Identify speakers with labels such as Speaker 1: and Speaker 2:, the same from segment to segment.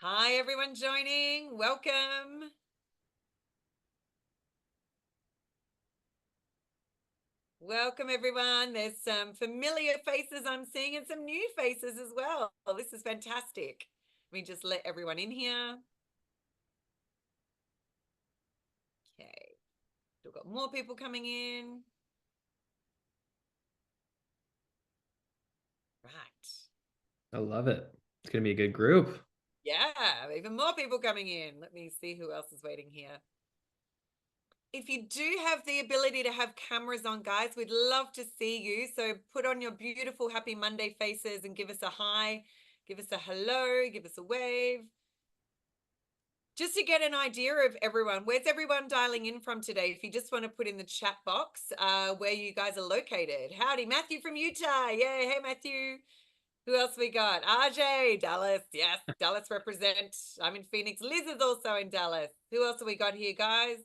Speaker 1: Hi, everyone joining. Welcome. Welcome, everyone. There's some familiar faces I'm seeing and some new faces as well. This is fantastic. Let me just let everyone in here. Okay. We've got more people coming in. Right.
Speaker 2: I love it. It's going to be a good group.
Speaker 1: Yeah, even more people coming in. Let me see who else is waiting here. If you do have the ability to have cameras on, guys, we'd love to see you. So put on your beautiful happy Monday faces and give us a hi, give us a hello, give us a wave. Just to get an idea of everyone, where's everyone dialing in from today? If you just want to put in the chat box where you guys are located. Howdy, Matthew from Utah. Yeah, hey, Matthew. Who else we got? RJ, Dallas. Yes, Dallas represent. I'm in Phoenix. Liz is also in Dallas. Who else have we got here, guys?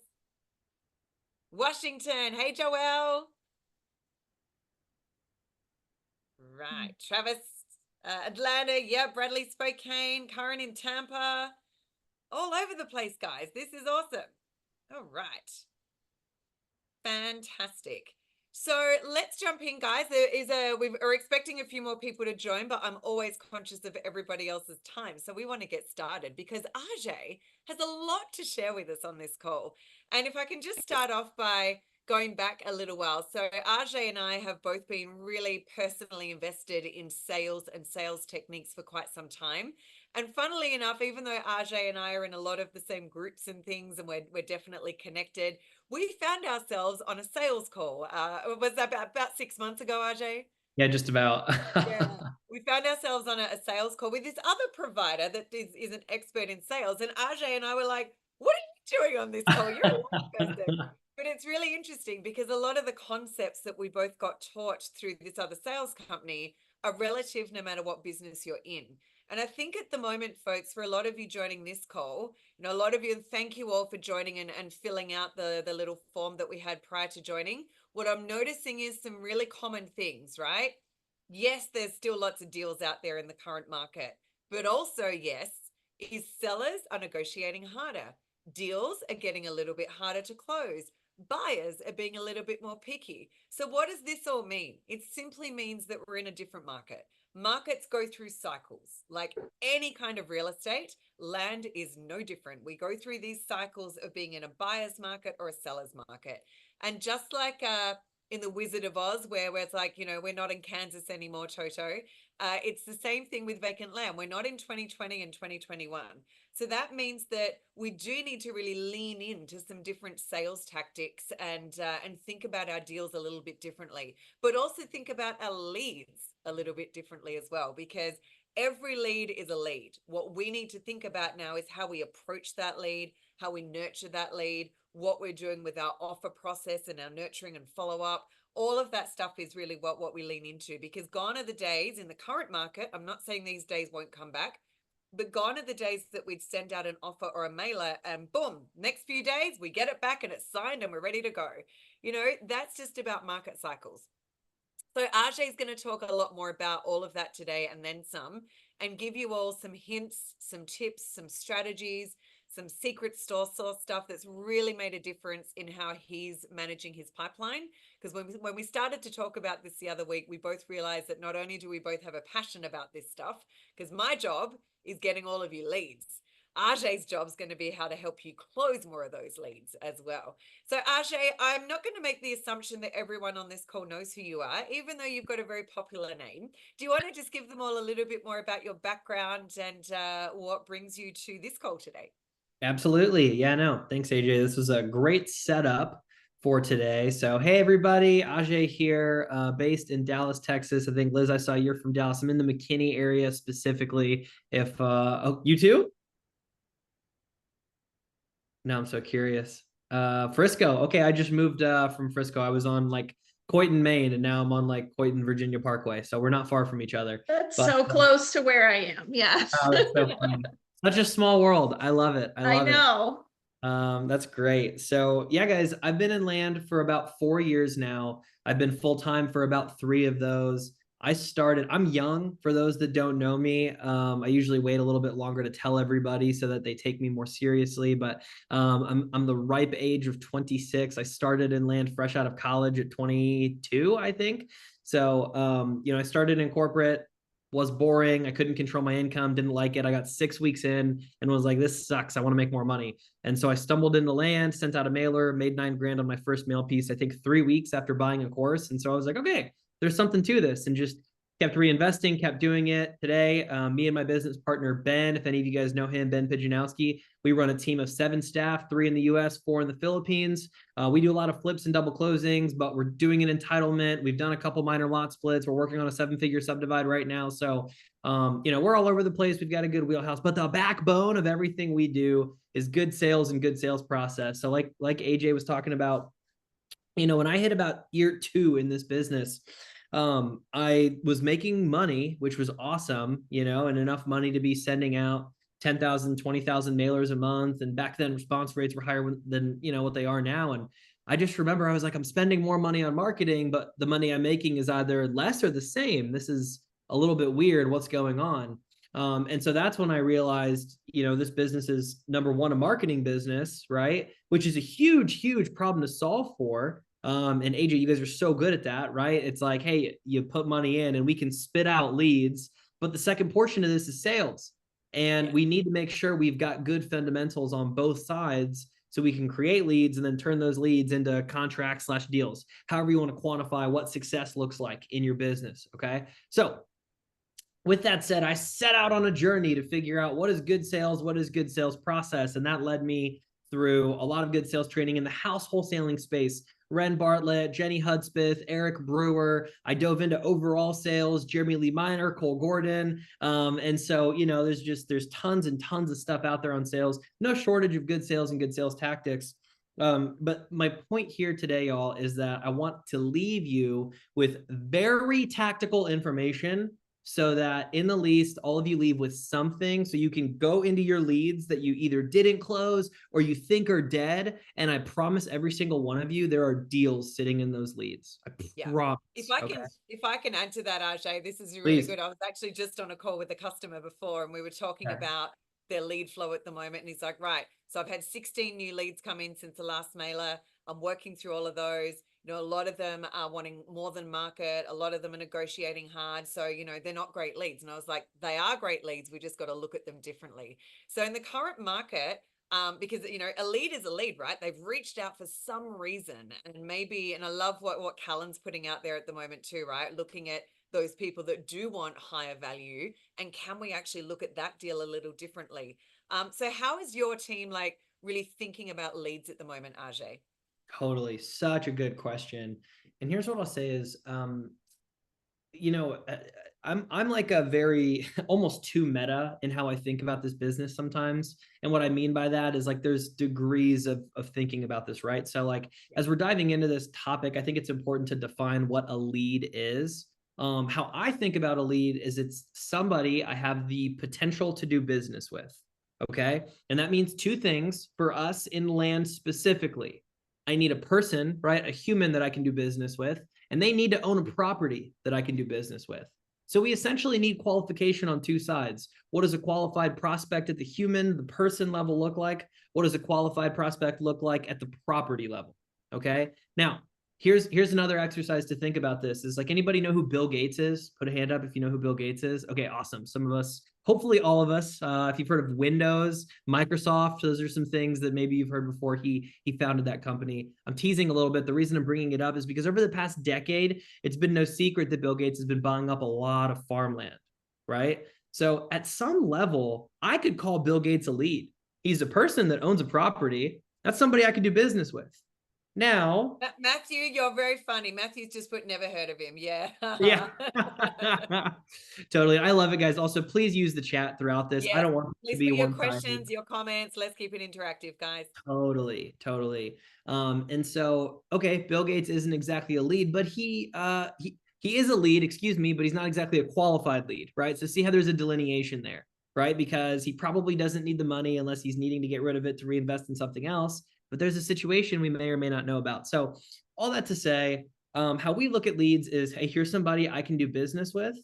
Speaker 1: Washington. Hey, Joelle. Right. Travis, Atlanta. Yeah, Bradley, Spokane. Karen in Tampa. All over the place, guys. This is awesome. All right. Fantastic. So let's jump in, guys. We're expecting a few more people to join, but I'm always conscious of everybody else's time. So we want to get started because RJ has a lot to share with us on this call. And if I can just start off by going back a little while. So RJ and I have both been really personally invested in sales and sales techniques for quite some time. And funnily enough, even though RJ and I are in a lot of the same groups and things, and we're definitely connected, we found ourselves on a sales call. Was that about 6 months ago, RJ?
Speaker 2: Yeah, just about.
Speaker 1: Yeah. We found ourselves on a sales call with this other provider that is an expert in sales. And RJ and I were like, what are you doing on this call? You're a person. But it's really interesting because a lot of the concepts that we both got taught through this other sales company are relative no matter what business you're in. And I think at the moment, folks, for a lot of you joining this call, a lot of you, thank you all for joining and filling out the little form that we had prior to joining. What I'm noticing is some really common things, right? Yes, there's still lots of deals out there in the current market, but also, yes, is sellers are negotiating harder. Deals are getting a little bit harder to close. Buyers are being a little bit more picky. So, what does this all mean? It simply means that we're in a different market. Markets go through cycles. Like any kind of real estate, land is no different. We go through these cycles of being in a buyer's market or a seller's market. And just like in the Wizard of Oz, where it's like, we're not in Kansas anymore, Toto. It's the same thing with vacant land. We're not in 2020 and 2021. So that means that we do need to really lean into some different sales tactics and think about our deals a little bit differently, but also think about our leads a little bit differently as well, because every lead is a lead. What we need to think about now is how we approach that lead, how we nurture that lead, what we're doing with our offer process and our nurturing and follow up. All of that stuff is really what we lean into, because gone are the days in the current market. I'm not saying these days won't come back, but gone are the days that we'd send out an offer or a mailer and boom, next few days we get it back and it's signed and we're ready to go. That's just about market cycles. So RJ is going to talk a lot more about all of that today and then some, and give you all some hints, some tips, some strategies, some secret store source stuff that's really made a difference in how he's managing his pipeline. Because when we started to talk about this the other week, we both realized that not only do we both have a passion about this stuff, because my job is getting all of you leads. RJ's job is going to be how to help you close more of those leads as well. So RJ, I'm not going to make the assumption that everyone on this call knows who you are, even though you've got a very popular name. Do you want to just give them all a little bit more about your background and what brings you to this call today?
Speaker 2: Absolutely. Yeah, no. Thanks, AJ. This was a great setup for today. So, hey, everybody. Ajay here, based in Dallas, Texas. I think, Liz, I saw you're from Dallas. I'm in the McKinney area specifically. You too? No, I'm so curious. Frisco. Okay, I just moved from Frisco. I was on like Coyton, Maine, and now I'm on like Coyton, Virginia Parkway. So we're not far from each other.
Speaker 3: That's
Speaker 2: But
Speaker 3: so close to where I am. Yes.
Speaker 2: that's so funny. Such a small world. I love it. I
Speaker 3: I
Speaker 2: love it.
Speaker 3: know.
Speaker 2: That's great. So yeah, guys, I've been in land for about 4 years now. I've been full time for about 3 of those. I'm young for those that don't know me. I usually wait a little bit longer to tell everybody so that they take me more seriously, but I'm the ripe age of 26. I started in land fresh out of college at 22, I think. So, I started in corporate, was boring. I couldn't control my income, didn't like it. I got 6 weeks in and was like, this sucks. I want to make more money. And so I stumbled into land, sent out a mailer, made 9 grand on my first mail piece, I think 3 weeks after buying a course. And so I was like, okay, there's something to this, and just kept reinvesting, kept doing it. Today, me and my business partner, Ben, if any of you guys know him, Ben Pijanowski, we run a team of 7 staff, 3 in the US, 4 in the Philippines. We do a lot of flips and double closings, but we're doing an entitlement. We've done a couple minor lot splits. We're working on a 7-figure subdivide right now. So, we're all over the place. We've got a good wheelhouse, but the backbone of everything we do is good sales and good sales process. So like AJ was talking about, when I hit about year 2 in this business, I was making money, which was awesome, and enough money to be sending out 10,000, 20,000 mailers a month. And back then response rates were higher than, what they are now. And I just remember I was like, I'm spending more money on marketing, but the money I'm making is either less or the same. This is a little bit weird. What's going on? And so that's when I realized, this business is, number one, a marketing business, right? Which is a huge, huge problem to solve for. And AJ, you guys are so good at that, right? It's like, hey, you put money in and we can spit out leads, but the second portion of this is sales. And we need to make sure we've got good fundamentals on both sides so we can create leads and then turn those leads into contracts/deals, however you want to quantify what success looks like in your business. Okay. So with that said, I set out on a journey to figure out what is good sales, what is good sales process. And that led me through a lot of good sales training in the house wholesaling space. Ren Bartlett, Jenny Hudspeth, Eric Brewer. I dove into overall sales, Jeremy Lee Minor, Cole Gordon. And so, there's tons and tons of stuff out there on sales. No shortage of good sales and good sales tactics. But my point here today, y'all, is that I want to leave you with very tactical information so that in the least, all of you leave with something so you can go into your leads that you either didn't close or you think are dead. And I promise every single one of you, there are deals sitting in those leads. I promise.
Speaker 1: If I can add to that, Ajay, this is really
Speaker 2: Please.
Speaker 1: good. I was actually just on a call with a customer before and we were talking about their lead flow at the moment. And he's like, right, so I've had 16 new leads come in since the last mailer. I'm working through all of those. A lot of them are wanting more than market. A lot of them are negotiating hard. So, they're not great leads. And I was like, they are great leads. We just got to look at them differently. So in the current market, because, a lead is a lead, right? They've reached out for some reason and I love what Callan's putting out there at the moment too, right? Looking at those people that do want higher value and can we actually look at that deal a little differently? So how is your team really thinking about leads at the moment, Ajay?
Speaker 2: Totally. Such a good question. And here's what I'll say is, I'm like a very almost too meta in how I think about this business sometimes. And what I mean by that is there's degrees of thinking about this, right? So as we're diving into this topic, I think it's important to define what a lead is. How I think about a lead is it's somebody I have the potential to do business with. Okay. And that means 2 things for us in land specifically. I need a person, right? A human that I can do business with, and they need to own a property that I can do business with. So we essentially need qualification on 2 sides. What does a qualified prospect at the human, the person level look like? What does a qualified prospect look like at the property level? Okay. Now, here's another exercise to think about this is anybody know who Bill Gates is? Put a hand up if you know who Bill Gates is. Okay, awesome. Some of us, hopefully all of us, if you've heard of Windows, Microsoft, those are some things that maybe you've heard before. He founded that company. I'm teasing a little bit. The reason I'm bringing it up is because over the past decade, it's been no secret that Bill Gates has been buying up a lot of farmland, right? So at some level, I could call Bill Gates a lead. He's a person that owns a property. That's somebody I could do business with. Now,
Speaker 1: Matthew, you're very funny. Matthew's just put never heard of him. Yeah.
Speaker 2: Yeah. Totally. I love it, guys. Also, please use the chat throughout this.
Speaker 1: Yes.
Speaker 2: I don't want it
Speaker 1: Please
Speaker 2: to be
Speaker 1: put your
Speaker 2: one-sided.
Speaker 1: questions, your comments. Let's keep it interactive, guys.
Speaker 2: Totally. And so, okay, Bill Gates isn't exactly a lead, but he is a lead, excuse me, but he's not exactly a qualified lead, right? So see how there's a delineation there, right? Because he probably doesn't need the money unless he's needing to get rid of it to reinvest in something else. But there's a situation we may or may not know about. So all that to say, How we look at leads is, hey, here's somebody I can do business with.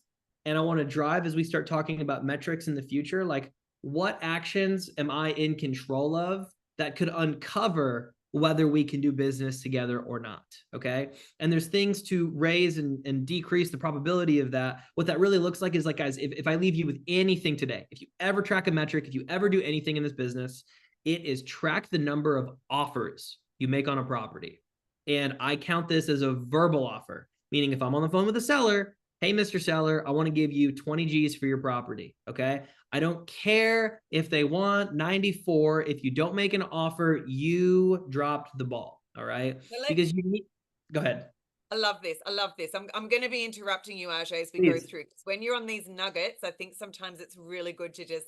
Speaker 2: And I want to drive as we start talking about metrics in the future, like what actions am I in control of that could uncover whether we can do business together or not. Okay. And there's things to raise and decrease the probability of that. What that really looks like is like, guys, if I leave you with anything today, if you ever track a metric, if you ever do anything in this business, it is track the number of offers you make on a property. And I count this as a verbal offer, meaning if I'm on the phone with a seller, hey, Mr. Seller, I want to give you 20 G's for your property. Okay. I don't care if they want 94. If you don't make an offer, you dropped the ball. All right. Because you need, go ahead.
Speaker 1: I love this. I love this. I'm going to be interrupting you, Ajay, as we
Speaker 2: Please.
Speaker 1: go through. Because when you're on these nuggets, I think sometimes it's really good to just,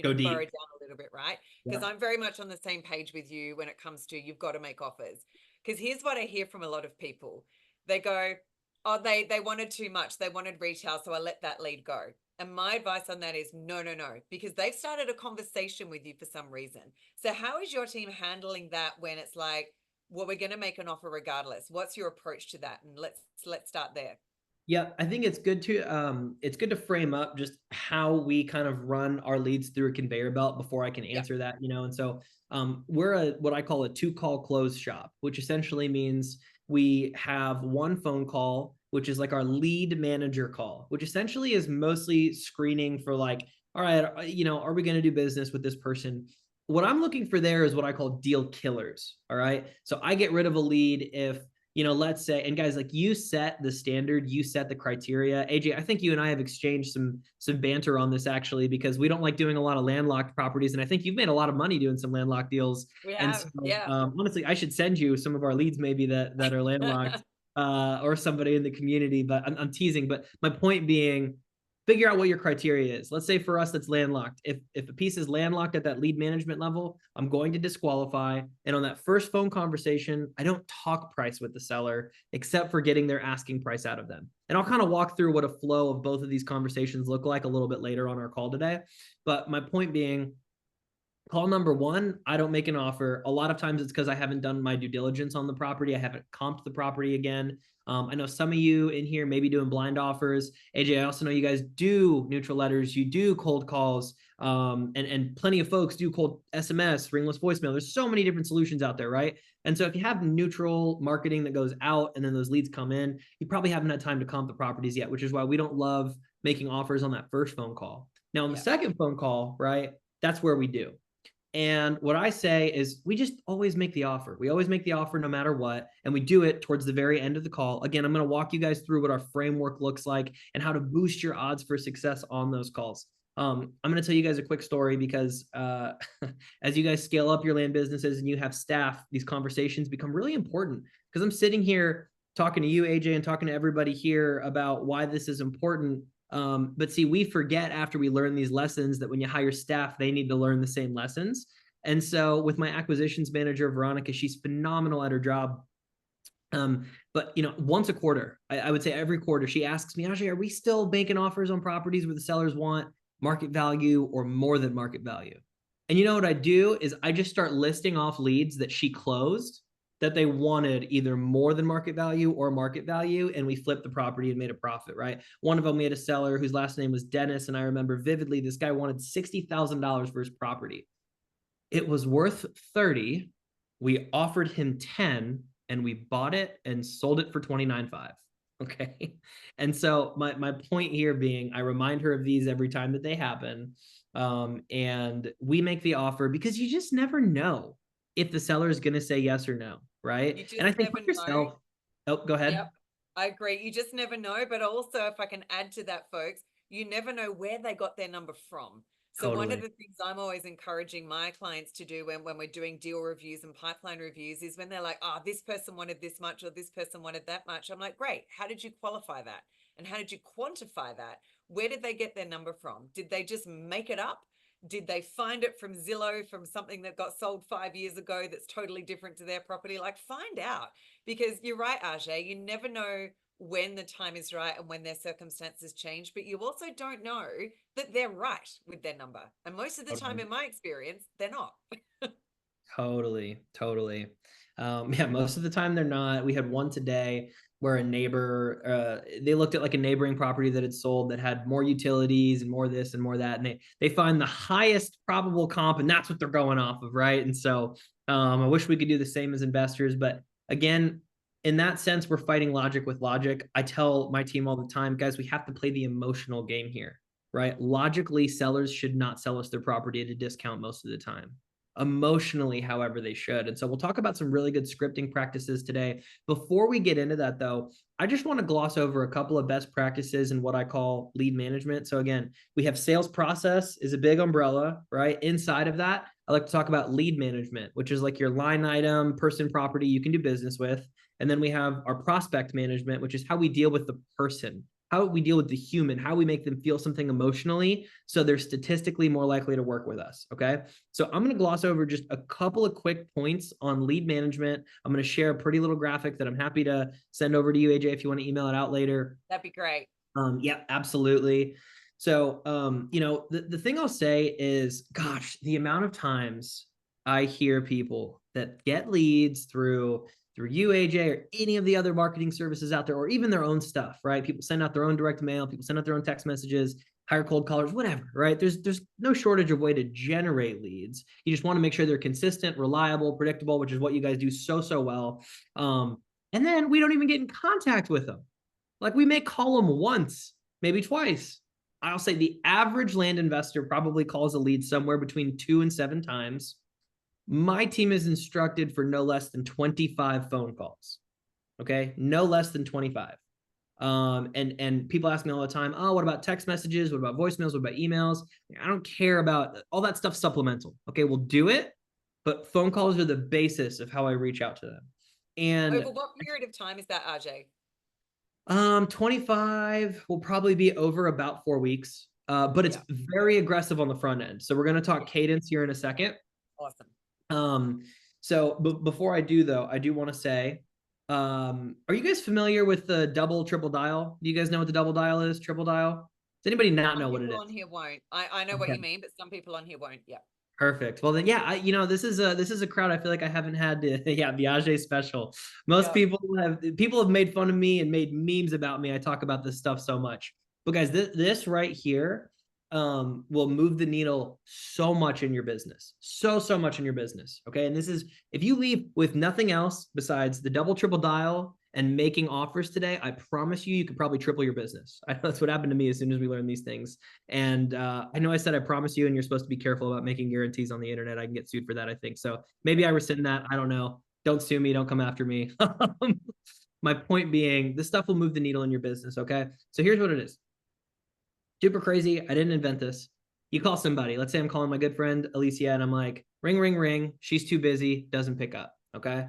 Speaker 2: Go deep.
Speaker 1: burrow down a little bit, right? Because I'm very much on the same page with you when it comes to you've got to make offers. Because here's what I hear from a lot of people. They go, oh, they wanted too much. They wanted retail, so I let that lead go. And my advice on that is no, because they've started a conversation with you for some reason. So how is your team handling that when it's like, well, we're going to make an offer regardless? What's your approach to that? And let's start there.
Speaker 2: Yeah, I think it's good to frame up just how we kind of run our leads through a conveyor belt before I can answer that, And so we're what I call a 2-call close shop, which essentially means we have one phone call, which is like our lead manager call, which essentially is mostly screening for like, all right, are we going to do business with this person? What I'm looking for there is what I call deal killers. All right. So I get rid of a lead if let's say, and guys, like you set the standard, you set the criteria. AJ, I think you and I have exchanged some banter on this actually, because we don't like doing a lot of landlocked properties. And I think you've made a lot of money doing some landlocked deals.
Speaker 1: We have,
Speaker 2: and so,
Speaker 1: yeah.
Speaker 2: Honestly, I should send you some of our leads maybe that are landlocked or somebody in the community, but I'm teasing. But my point being, figure out what your criteria is. Let's say for us, that's landlocked. If a piece is landlocked at that lead management level, I'm going to disqualify. And on that first phone conversation, I don't talk price with the seller except for getting their asking price out of them. And I'll kind of walk through what a flow of both of these conversations look like a little bit later on our call today. But my point being, call number one, I don't make an offer. A lot of times it's because I haven't done my due diligence on the property. I haven't comped the property again. I know some of you in here may be doing blind offers. AJ, I also know you guys do neutral letters. You do cold calls, and plenty of folks do cold SMS, ringless voicemail. There's so many different solutions out there, right? And so if you have neutral marketing that goes out and then those leads come in, you probably haven't had time to comp the properties yet, which is why we don't love making offers on that first phone call. Now, on the second phone call, right, that's where we do. And what I say is we just always make the offer. We always make the offer no matter what. And we do it towards the very end of the call. Again, I'm going to walk you guys through what our framework looks like and how to boost your odds for success on those calls. I'm going to tell you guys a quick story because as you guys scale up your land businesses and you have staff, these conversations become really important because I'm sitting here talking to you, AJ, and talking to everybody here about why this is important. But see, we forget after we learn these lessons that when you hire staff, they need to learn the same lessons. And so with my acquisitions manager, Veronica, she's phenomenal at her job. But once a quarter, I would say every quarter, she asks me, Ajay, are we still making offers on properties where the sellers want market value or more than market value? And you know what I do is I just start listing off leads that she closed that they wanted either more than market value or market value, and we flipped the property and made a profit, right? One of them, we had a seller whose last name was Dennis, and I remember vividly, this guy wanted $60,000 for his property. It was worth 30. We offered him 10, and we bought it and sold it for 29.5. Okay. And so my point here being, I remind her of these every time that they happen. And we make the offer because you just never know if the seller is going to say yes or no, right? And I think for yourself, oh, go ahead.
Speaker 1: Yep, I agree. You just never know. But also, if I can add to that, folks, you never know where they got their number from. So one of the things I'm always encouraging my clients to do when we're doing deal reviews and pipeline reviews is when they're like, oh, this person wanted this much or this person wanted that much. I'm like, great. How did you qualify that? And how did you quantify that? Where did they get their number from? Did they just make it up? Did they find it from Zillow, from something that got sold 5 years ago that's totally different to their property? Like, find out, because you're right, Ajay, you never know when the time is right and when their circumstances change, but you also don't know that they're right with their number. And most of the time, in my experience, they're not.
Speaker 2: Totally. Yeah, most of the time they're not. We had one today where a neighbor, they looked at like a neighboring property that had sold that had more utilities and more this and more that, and they find the highest probable comp, and that's what they're going off of, right? And so I wish we could do the same as investors, but again, in that sense, we're fighting logic with logic. I tell my team all the time, guys, we have to play the emotional game here, right? Logically, sellers should not sell us their property at a discount most of the time. Emotionally, however, they should. And so we'll talk about some really good scripting practices today. Before we get into that, though, I just want to gloss over a couple of best practices in what I call lead management. So again, we have sales process is a big umbrella, right? Inside of that, I like to talk about lead management, which is like your line item, person, property you can do business with. And then we have our prospect management, which is how we deal with the person, how we deal with the human, how we make them feel something emotionally so they're statistically more likely to work with us. Okay. So I'm going to gloss over just a couple of quick points on lead management. I'm going to share a pretty little graphic that I'm happy to send over to you, AJ, if you want to email it out later.
Speaker 1: That'd be great.
Speaker 2: Yeah, absolutely. So, the thing I'll say is, gosh, the amount of times I hear people that get leads through you, AJ, or any of the other marketing services out there, or even their own stuff, right? People send out their own direct mail, people send out their own text messages, hire cold callers, whatever, right? There's no shortage of way to generate leads. You just want to make sure they're consistent, reliable, predictable, which is what you guys do so well. And then we don't even get in contact with them. Like we may call them once, maybe twice. I'll say the average land investor probably calls a lead somewhere between 2 and 7 times. My team is instructed for no less than 25 phone calls. Okay, no less than 25. And people ask me all the time, oh, what about text messages? What about voicemails? What about emails? I don't care about all that stuff. Supplemental. Okay, we'll do it, but phone calls are the basis of how I reach out to them. And
Speaker 1: over what period of time is that, RJ?
Speaker 2: 25 will probably be over about 4 weeks, but it's very aggressive on the front end. So we're going to talk cadence here in a second.
Speaker 1: Awesome.
Speaker 2: So before I do, though, I do want to say, are you guys familiar with the double, triple dial? Do you guys know what the double dial is? Triple dial? Does anybody not know what it is?
Speaker 1: On here won't. I know what you mean, but some people on here won't. Yeah.
Speaker 2: Perfect. Well then, yeah, this is a crowd I feel like I haven't had to, the Ajay special. Most people have made fun of me and made memes about me. I talk about this stuff so much. But guys, this right here will move the needle so much in your business. So much in your business. Okay. And this is, if you leave with nothing else besides the double, triple dial and making offers today, I promise you could probably triple your business. I know that's what happened to me as soon as we learned these things. And I know I said I promise you, and you're supposed to be careful about making guarantees on the internet. I can get sued for that, I think. So maybe I rescind that. I don't know. Don't sue me. Don't come after me. My point being, this stuff will move the needle in your business, okay? So here's what it is. Super crazy. I didn't invent this. You call somebody. Let's say I'm calling my good friend, Alicia, and I'm like, ring, ring, ring. She's too busy. Doesn't pick up, okay?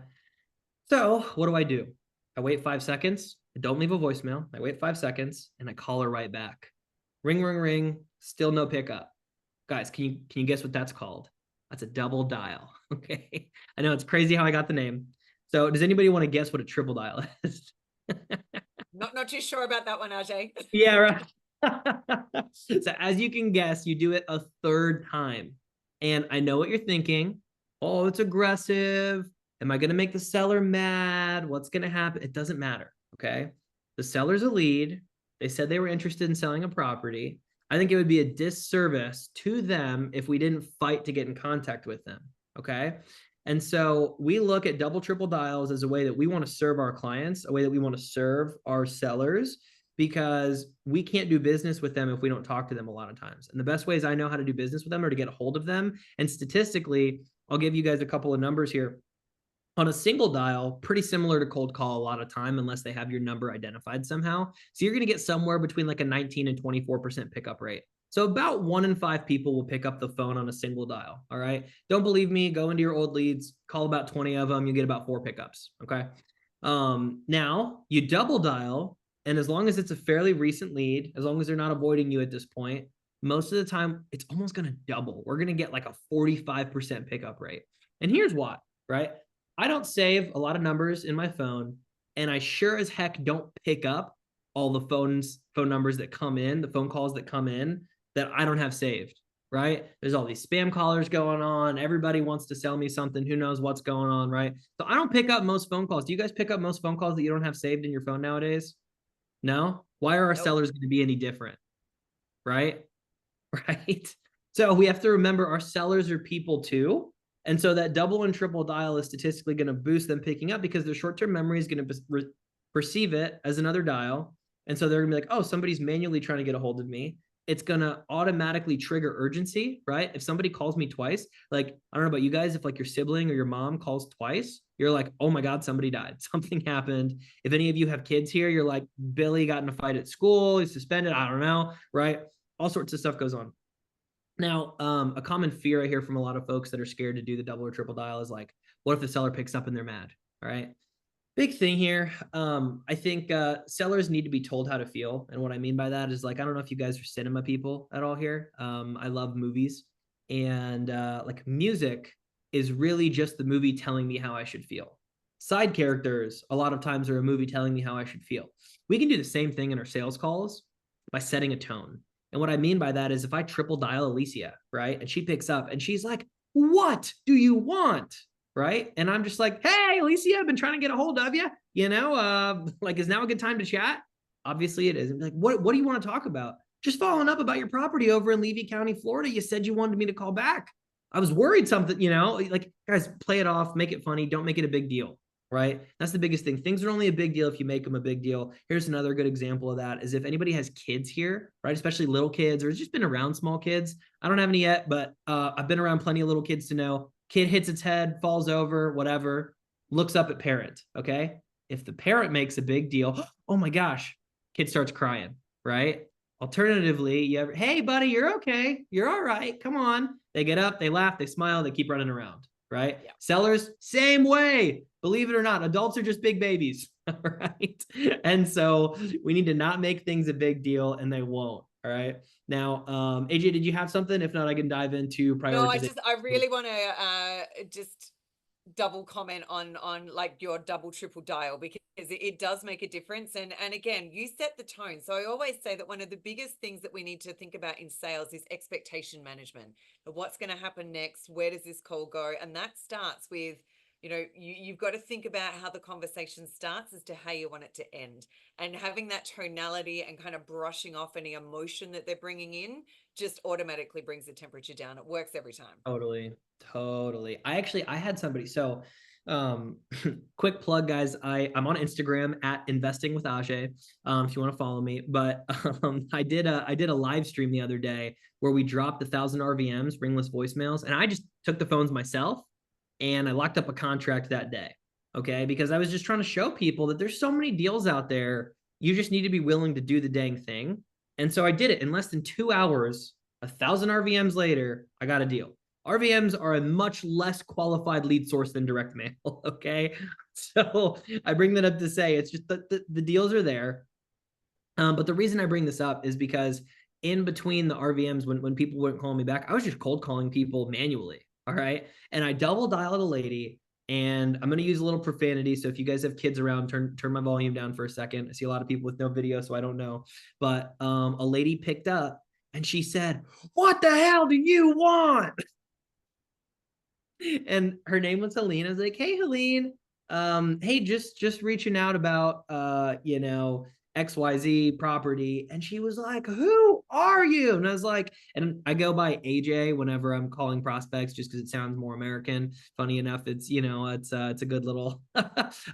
Speaker 2: So what do? I wait 5 seconds. I don't leave a voicemail. I wait 5 seconds and I call her right back. Ring, ring, ring. Still no pickup. Guys, can you guess what that's called? That's a double dial. Okay. I know it's crazy how I got the name. So does anybody want to guess what a triple dial is?
Speaker 1: Not too sure about that one, Ajay.
Speaker 2: Yeah, right. So as you can guess, you do it a 3rd time. And I know what you're thinking. Oh, it's aggressive. Am I going to make the seller mad? What's going to happen? It doesn't matter. Okay. The seller's a lead. They said they were interested in selling a property. I think it would be a disservice to them if we didn't fight to get in contact with them. Okay. And so we look at double, triple dials as a way that we want to serve our clients, a way that we want to serve our sellers, because we can't do business with them if we don't talk to them a lot of times. And the best ways I know how to do business with them are to get a hold of them. And statistically, I'll give you guys a couple of numbers here. On a single dial, pretty similar to cold call a lot of time, unless they have your number identified somehow. So you're going to get somewhere between like a 19 and 24% pickup rate. So about 1 in 5 people will pick up the phone on a single dial. All right. Don't believe me? Go into your old leads, call about 20 of them. You get about 4 pickups. Okay. Now you double dial. And as long as it's a fairly recent lead, as long as they're not avoiding you at this point, most of the time it's almost going to double. We're going to get like a 45% pickup rate. And here's why, right? I don't save a lot of numbers in my phone, and I sure as heck don't pick up all the phone numbers that come in, the phone calls that come in that I don't have saved. right? There's all these spam callers going on. Everybody wants to sell me something. Who knows what's going on, right? So I don't pick up most phone calls. Do you guys pick up most phone calls that you don't have saved in your phone nowadays? No? Why are our
Speaker 1: Nope.
Speaker 2: sellers going to be any different? Right? Right? So we have to remember our sellers are people too. And so that double and triple dial is statistically going to boost them picking up because their short-term memory is going to perceive it as another dial. And so they're going to be like, oh, somebody's manually trying to get a hold of me. It's going to automatically trigger urgency, right? If somebody calls me twice, like, I don't know about you guys, if like your sibling or your mom calls twice, you're like, oh my God, somebody died. Something happened. If any of you have kids here, you're like, Billy got in a fight at school, he's suspended. I don't know, right? All sorts of stuff goes on. Now, a common fear I hear from a lot of folks that are scared to do the double or triple dial is like, what if the seller picks up and they're mad? All right. Big thing here. I think sellers need to be told how to feel. And what I mean by that is like, I don't know if you guys are cinema people at all here. I love movies. And like music is really just the movie telling me how I should feel. Side characters, a lot of times, are a movie telling me how I should feel. We can do the same thing in our sales calls by setting a tone. And what I mean by that is if I triple dial Alicia, right? And she picks up and she's like, what do you want? Right. And I'm just like, hey, Alicia, I've been trying to get a hold of you. Like, is now a good time to chat? Obviously it is. And like, what do you want to talk about? Just following up about your property over in Levy County, Florida. You said you wanted me to call back. I was worried something, like, guys, play it off, make it funny. Don't make it a big deal. Right. That's the biggest thing. Things are only a big deal if you make them a big deal. Here's another good example of that is if anybody has kids here, right? Especially little kids or just been around small kids. I don't have any yet, but I've been around plenty of little kids to know kid hits its head, falls over, whatever, looks up at parent. Okay. If the parent makes a big deal, oh my gosh, kid starts crying, right? Alternatively, hey, buddy, you're okay. You're all right. Come on. They get up, they laugh, they smile, they keep running around, right? Yeah. Sellers, same way. Believe it or not, adults are just big babies, right? And so we need to not make things a big deal, and they won't. All right. Now, AJ, did you have something? If not, I can dive into prioritization.
Speaker 1: No, I really want to just double comment on like your double triple dial, because it does make a difference. And again, you set the tone. So I always say that one of the biggest things that we need to think about in sales is expectation management of what's going to happen next. Where does this call go? And that starts with, you've got to think about how the conversation starts as to how you want it to end, and having that tonality and kind of brushing off any emotion that they're bringing in just automatically brings the temperature down. It works every time.
Speaker 2: Totally. I had somebody. So quick plug, guys. I'm on Instagram at investing with Ajay. If you want to follow me. But I did a live stream the other day where we dropped 1,000 RVMs, ringless voicemails, and I just took the phones myself and I locked up a contract that day. Okay, because I was just trying to show people that there's so many deals out there. You just need to be willing to do the dang thing. And so I did it in less than 2 hours. 1,000 RVMs later, I got a deal. RVMs are a much less qualified lead source than direct mail. Okay. So I bring that up to say it's just the deals are there. But the reason I bring this up is because in between the RVMs, when people wouldn't call me back, I was just cold calling people manually. All right. And I double dialed a lady, and I'm going to use a little profanity. So if you guys have kids around, turn my volume down for a second. I see a lot of people with no video, so I don't know. But a lady picked up and she said, "What the hell do you want?" And her name was Helene. I was like, "Hey, Helene, hey, just reaching out about XYZ property." And she was like, "Who are you?" And I was like, and I go by AJ whenever I'm calling prospects just because it sounds more American. Funny enough, it's it's a good little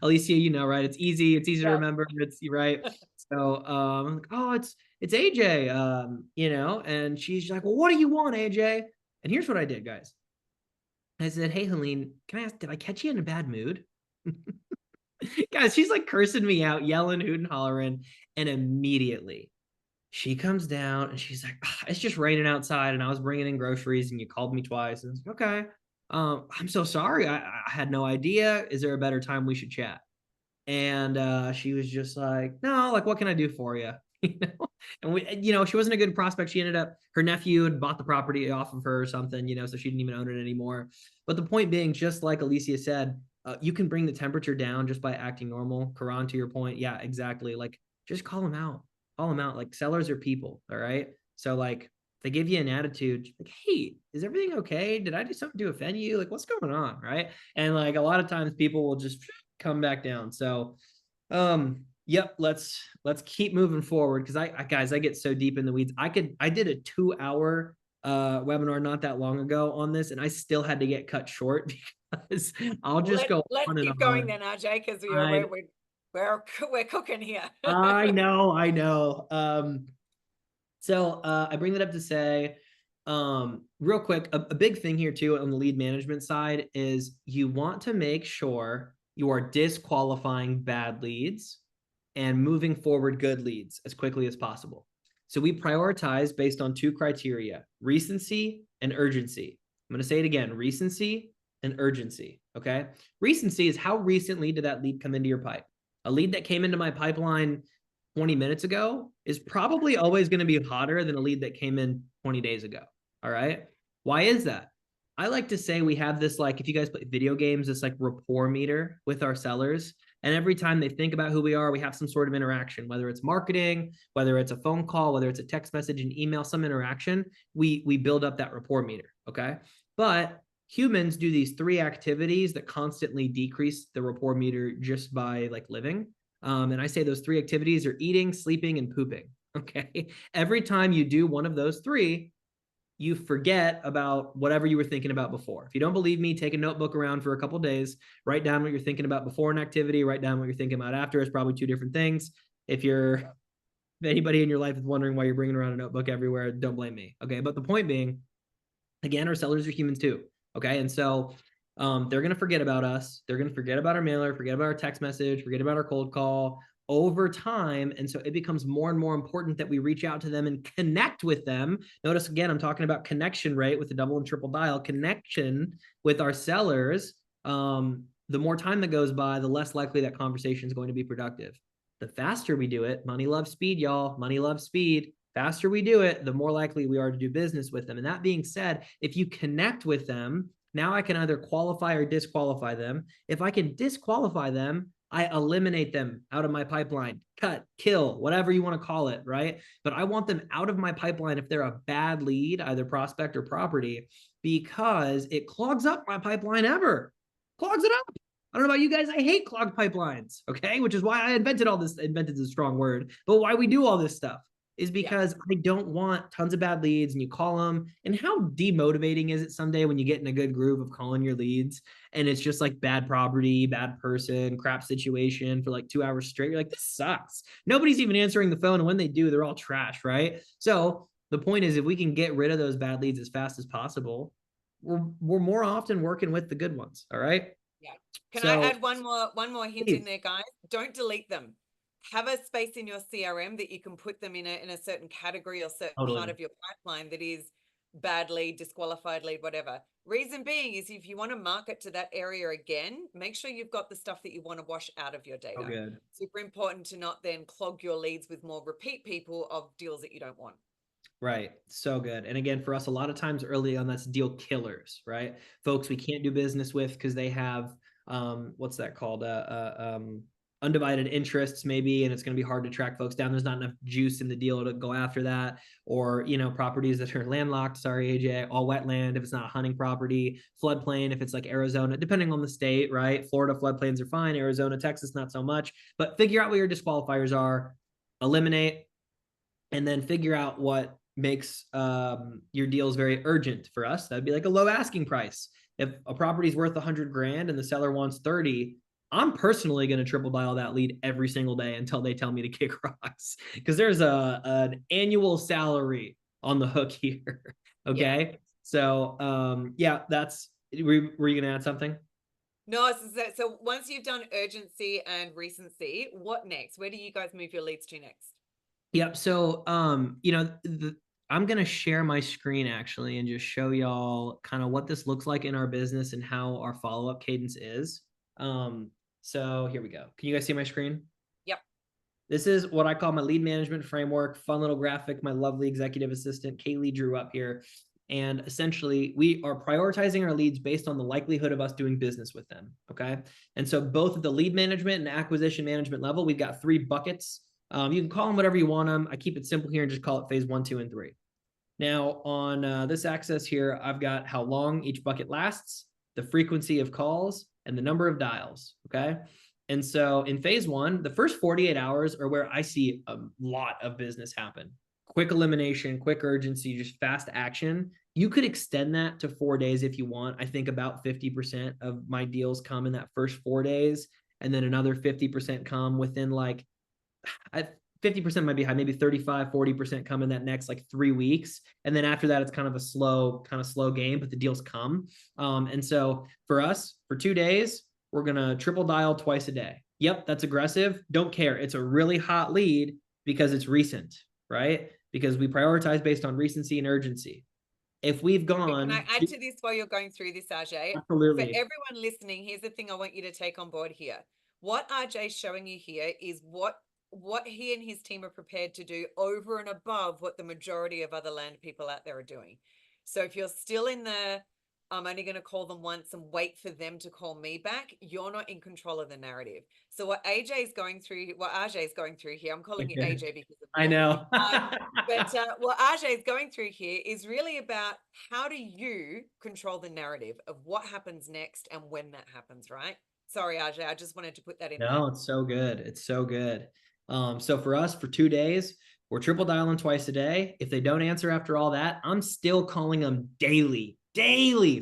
Speaker 2: Alicia, right? It's easy to remember. It's right. So I'm like, "Oh, it's AJ." And she's like, "Well, what do you want, AJ?" And here's what I did, guys. I said, "Hey, Helene, can I ask, did I catch you in a bad mood?" Guys, she's like cursing me out, yelling, hooting, hollering. And immediately she comes down and she's like, "It's just raining outside and I was bringing in groceries and you called me twice." And I was like, "Okay. I'm so sorry. I had no idea. Is there a better time we should chat?" And she was just like, "No, like, what can I do for you?" And she wasn't a good prospect. She ended up, her nephew had bought the property off of her or something, so she didn't even own it anymore. But the point being, just like Alicia said, you can bring the temperature down just by acting normal. Karan, to your point, yeah, exactly. Like, just call them out. Like, sellers are people, all right? So like, they give you an attitude like, hey, is everything okay? Did I do something to offend you? Like, what's going on? Right. And like a lot of times people will just come back down. So yep, let's keep moving forward because I guys, I get so deep in the weeds. I did a 2-hour webinar not that long ago on this, and I still had to get cut short because I'll just go
Speaker 1: Let's
Speaker 2: on and
Speaker 1: keep going
Speaker 2: on.
Speaker 1: then, RJ, because
Speaker 2: I
Speaker 1: we're cooking here.
Speaker 2: I know. So I bring that up to say, real quick, a big thing here too on the lead management side is you want to make sure you are disqualifying bad leads and moving forward good leads as quickly as possible. So we prioritize based on 2 criteria, recency and urgency. I'm going to say it again, recency and urgency. Okay. Recency is how recently did that lead come into your pipe? A lead that came into my pipeline 20 minutes ago is probably always going to be hotter than a lead that came in 20 days ago. All right. Why is that? I like to say we have this, like, if you guys play video games, this like rapport meter with our sellers. And every time they think about who we are, we have some sort of interaction, whether it's marketing, whether it's a phone call, whether it's a text message, an email, some interaction, we build up that rapport meter. Okay. But humans do these 3 activities that constantly decrease the rapport meter just by like living. And I say those 3 activities are eating, sleeping, and pooping. Okay. Every time you do one of those 3, you forget about whatever you were thinking about before. If you don't believe me, take a notebook around for a couple days, write down what you're thinking about before an activity, write down what you're thinking about after. It's probably 2 different things. If anybody in your life is wondering why you're bringing around a notebook everywhere, don't blame me. Okay. But the point being, again, our sellers are humans too. Okay. And so they're going to forget about us. They're going to forget about our mailer, forget about our text message, forget about our cold call over time. And so it becomes more and more important that we reach out to them and connect with them. Notice again, I'm talking about connection rate with the double and triple dial connection with our sellers. The more time that goes by, the less likely that conversation is going to be productive. The faster we do it, money loves speed, y'all. Money loves speed. Faster we do it, the more likely we are to do business with them. And that being said, if you connect with them, now I can either qualify or disqualify them. If I can disqualify them, I eliminate them out of my pipeline, cut, kill, whatever you want to call it, right? But I want them out of my pipeline if they're a bad lead, either prospect or property, because it clogs up my pipeline ever. Clogs it up. I don't know about you guys. I hate clogged pipelines, okay? Which is why I invented all this. Invented is a strong word, but why we do all this stuff is because I don't want tons of bad leads and you call them. And how demotivating is it someday when you get in a good groove of calling your leads and it's just like bad property, bad person, crap situation for like 2 hours straight? You're like, this sucks. Nobody's even answering the phone. And when they do, they're all trash, right? So the point is, if we can get rid of those bad leads as fast as possible, we're more often working with the good ones. All right.
Speaker 1: Yeah. Can I add one more hint in there, guys? Don't delete them. Have a space in your CRM that you can put them in a certain category or certain part of your pipeline that is bad lead, disqualified lead, whatever. Reason being is if you want to market to that area again, make sure you've got the stuff that you want to wash out of your data.
Speaker 2: Oh, good.
Speaker 1: Super important to not then clog your leads with more repeat people of deals that you don't want.
Speaker 2: Right. So good. And again, for us, a lot of times early on, that's deal killers, right? Folks we can't do business with because they have, what's that called? Undivided interests maybe, and it's going to be hard to track folks down. There's not enough juice in the deal to go after that. Or, properties that are landlocked, sorry, AJ, all wetland if it's not a hunting property, floodplain if it's like Arizona, depending on the state, right? Florida floodplains are fine. Arizona, Texas, not so much. But figure out what your disqualifiers are, eliminate, and then figure out what makes your deals very urgent. For us, that'd be like a low asking price. If a property is worth 100 grand and the seller wants 30, I'm personally going to triple dial that lead every single day until they tell me to kick rocks, because there's an annual salary on the hook here. Okay. Yeah. So yeah, were you going to add something?
Speaker 1: No, so once you've done urgency and recency, what next? Where do you guys move your leads to next?
Speaker 2: Yep. So, I'm going to share my screen actually and just show y'all kind of what this looks like in our business and how our follow-up cadence is. So here we go. Can you guys see my screen?
Speaker 1: Yep.
Speaker 2: This is what I call my lead management framework, fun little graphic my lovely executive assistant, Kaylee, drew up here. And essentially, we are prioritizing our leads based on the likelihood of us doing business with them. Okay. And so both at the lead management and acquisition management level, we've got 3 buckets. You can call them whatever you want them. I keep it simple here and just call it phase 1, 2, and 3. Now on this axis here, I've got how long each bucket lasts, the frequency of calls, and the number of dials, okay? And so in phase one, the first 48 hours are where I see a lot of business happen. Quick elimination, quick urgency, just fast action. You could extend that to 4 days if you want. I think about 50% of my deals come in that first 4 days, and then another 50% come within like 50% might be high, maybe 35, 40% come in that next like 3 weeks. And then after that, it's kind of slow game, but the deals come. And so for us, for 2 days, we're going to triple dial twice a day. Yep, that's aggressive. Don't care. It's a really hot lead because it's recent, right? Because we prioritize based on recency and urgency. If we've gone.
Speaker 1: Can I add to this while you're going through this, Ajay?
Speaker 2: Absolutely.
Speaker 1: For everyone listening, here's the thing I want you to take on board here. What Ajay's showing you here is what he and his team are prepared to do over and above what the majority of other land people out there are doing. So if you're still in the, I'm only going to call them once and wait for them to call me back, you're not in control of the narrative. So what Ajay is going through here, I'm calling you AJ because of
Speaker 2: I know.
Speaker 1: but what Ajay is going through here is really about how do you control the narrative of what happens next and when that happens, right? Sorry, Ajay, I just wanted to put that in there.
Speaker 2: No, it's so good. It's so good. So for us, for 2 days, we're triple dialing twice a day. If they don't answer after all that, I'm still calling them daily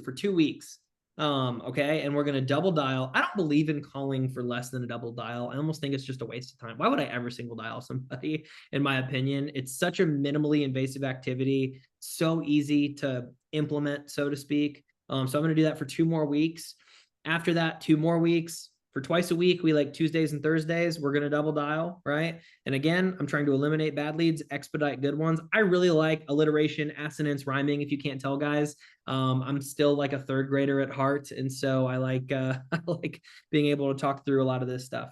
Speaker 2: for 2 weeks. Okay. And we're going to double dial. I don't believe in calling for less than a double dial. I almost think it's just a waste of time. Why would I ever single dial somebody? In my opinion, it's such a minimally invasive activity, so easy to implement, so to speak. So I'm going to do that for 2 more weeks. After that, 2 more weeks. For twice a week, we like Tuesdays and Thursdays, we're going to double dial, right? And again, I'm trying to eliminate bad leads, expedite good ones. I really like alliteration, assonance, rhyming, if you can't tell, guys. I'm still like a 3rd grader at heart. And so I like being able to talk through a lot of this stuff.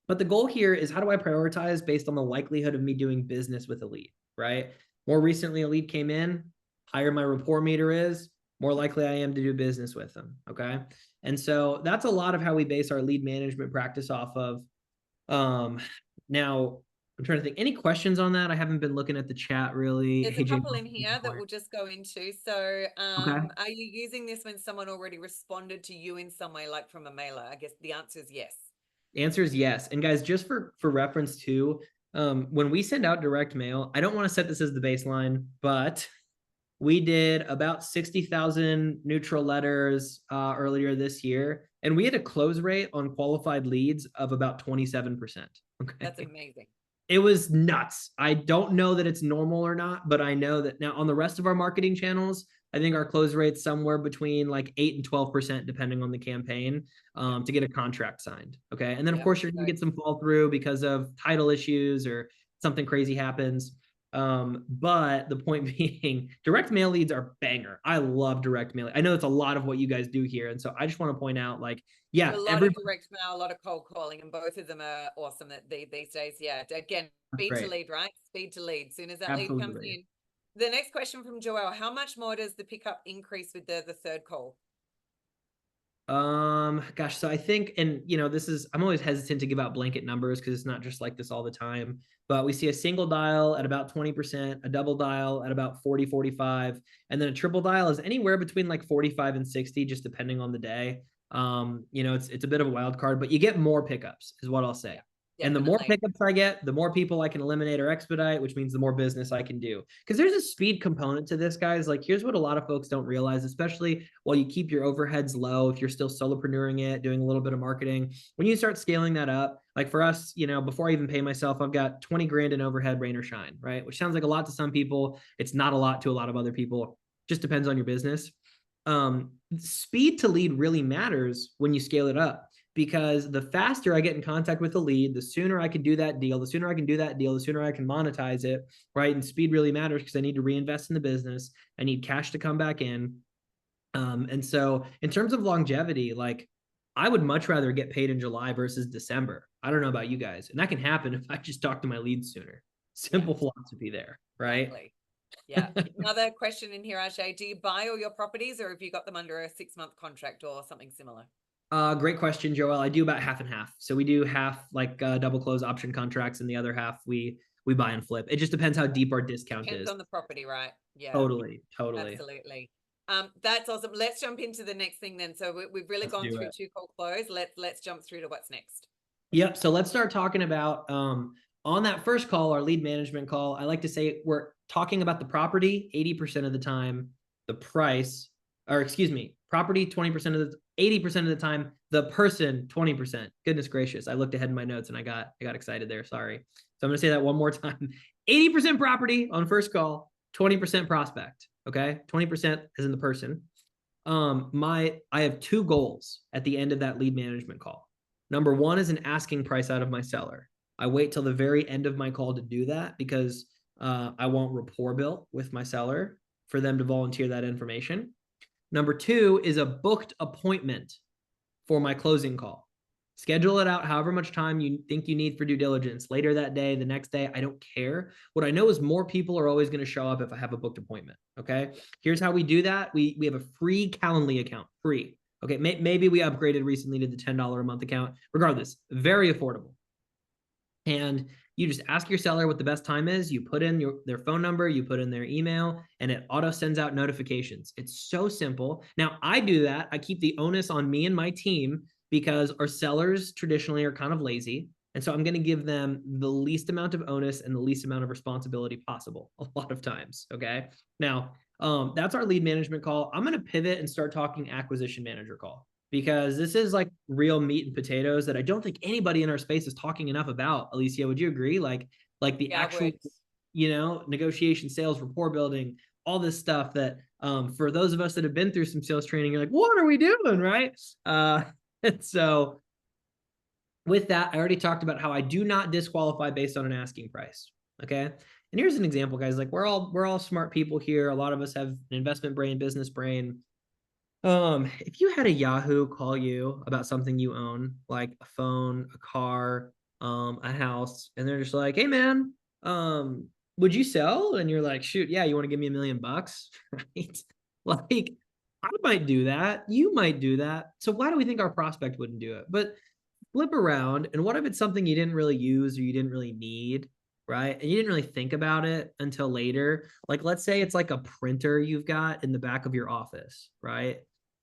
Speaker 2: But the goal here is, how do I prioritize based on the likelihood of me doing business with a lead, right? More recently, a lead came in, higher my rapport meter is, more likely I am to do business with them, okay? And so that's a lot of how we base our lead management practice off of. Now, I'm trying to think, any questions on that? I haven't been looking at the chat really.
Speaker 1: There's a couple in here that we'll just go into. So
Speaker 2: Okay.
Speaker 1: are you using this when someone already responded to you in some way, like from a mailer? I guess the answer is yes.
Speaker 2: The answer is yes. And guys, just for reference too, when we send out direct mail, I don't want to set this as the baseline, but we did about 60,000 neutral letters earlier this year, and we had a close rate on qualified leads of about 27%. Okay.
Speaker 1: That's amazing.
Speaker 2: It was nuts. I don't know that it's normal or not, but I know that now on the rest of our marketing channels, I think our close rate's somewhere between like 8 and 12%, depending on the campaign, to get a contract signed. Okay. And then, of course, you're going to get some fall through because of title issues or something crazy happens. But the point being, direct mail leads are banger. I love direct mail. I know it's a lot of what you guys do here. And so I just want to point out, like, yeah,
Speaker 1: a lot of direct mail, a lot of cold calling, and both of them are awesome these days. Yeah. Again, speed to lead, right? Speed to lead. As soon as that lead comes in. The next question from Joelle: how much more does the pickup increase with the 3rd call?
Speaker 2: Gosh, so I think, and this is, I'm always hesitant to give out blanket numbers because it's not just like this all the time, but we see a single dial at about 20%, a double dial at about 40, 45, and then a triple dial is anywhere between like 45 and 60, just depending on the day. It's a bit of a wild card, but you get more pickups is what I'll say. Yeah, and the more pickups I get, the more people I can eliminate or expedite, which means the more business I can do. Because there's a speed component to this, guys. Like, here's what a lot of folks don't realize, especially while you keep your overheads low, if you're still solopreneuring it, doing a little bit of marketing. When you start scaling that up, like for us, before I even pay myself, I've got 20 grand in overhead, rain or shine, right? Which sounds like a lot to some people. It's not a lot to a lot of other people. Just depends on your business. Speed to lead really matters when you scale it up, because the faster I get in contact with the lead, the sooner I can do that deal, the sooner I can monetize it, right? And speed really matters because I need to reinvest in the business. I need cash to come back in. And so in terms of longevity, like, I would much rather get paid in July versus December. I don't know about you guys. And that can happen if I just talk to my leads sooner. Simple philosophy there, right?
Speaker 1: Exactly. Yeah. Another question in here, Ajay: do you buy all your properties, or have you got them under a 6-month contract or something similar?
Speaker 2: Great question, Joel. I do about half and half. So we do half like double close option contracts, and the other half we we buy and flip. It just depends how deep our discount
Speaker 1: Depends
Speaker 2: is.
Speaker 1: on the property, right? Yeah.
Speaker 2: Totally.
Speaker 1: Absolutely. That's awesome. Let's jump into the next thing then. So we've really gone through two cold close. Let's jump through to what's next.
Speaker 2: Yep. So let's start talking about on that first call, our lead management call. I like to say we're talking about the property 80% of the time, the price, or excuse me, property 20% of the 80% of the time, the person 20%. Goodness gracious. I looked ahead in my notes and I got excited there. Sorry. So I'm going to say that one more time. 80% property on first call, 20% prospect. Okay. 20% is in the person. I have two goals at the end of that lead management call. Number one is an asking price out of my seller. I wait till the very end of my call to do that because I want rapport built with my seller for them to volunteer that information. Number two is a booked appointment for my closing call. Schedule it out however much time you think you need for due diligence. Later that day, the next day, I don't care. What I know is more people are always going to show up if I have a booked appointment. Okay. Here's how we do that. We have a free Calendly account, free. Okay. Maybe we upgraded recently to the $10 a month account. Regardless, very affordable. And you just ask your seller what the best time is. You put in their phone number, you put in their email, and it auto sends out notifications. It's so simple. Now, I do that. I keep the onus on me and my team because our sellers traditionally are kind of lazy. And so I'm going to give them the least amount of onus and the least amount of responsibility possible a lot of times. Okay. Now, that's our lead management call. I'm going to pivot and start talking acquisition manager call, because this is like real meat and potatoes that I don't think anybody in our space is talking enough about. Alicia, would you agree? Like the actual, negotiation, sales, rapport building, all this stuff that for those of us that have been through some sales training, you're like, what are we doing? Right. And so with that, I already talked about how I do not disqualify based on an asking price. Okay. And here's an example, guys. Like we're all smart people here. A lot of us have an investment brain, business brain. If you had a Yahoo call you about something you own, like a phone, a car, a house, and they're just like, hey man, would you sell? And you're like, shoot, yeah, you want to give me $1 million, right? Like, I might do that. You might do that. So why do we think our prospect wouldn't do it? But flip around, and what if it's something you didn't really use or you didn't really need, right? And you didn't really think about it until later. Like, let's say it's like a printer you've got in the back of your office, right?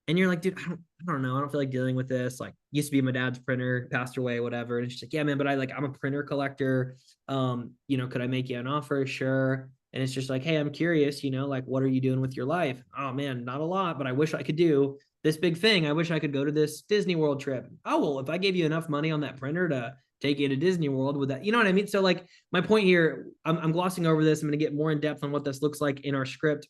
Speaker 2: And you're like, dude, I don't know. I don't feel like dealing with this. Like, used to be my dad's printer, passed away, whatever. And she's like, yeah, man, but I'm a printer collector. Could I make you an offer? Sure. And it's just like, hey, I'm curious, like, what are you doing with your life? Oh man, not a lot, but I wish I could do this big thing. I wish I could go to this Disney World trip. Oh, well, if I gave you enough money on that printer to take you to Disney World, with that, you know what I mean? So like my point here, I'm glossing over this. I'm going to get more in depth on what this looks like in our script.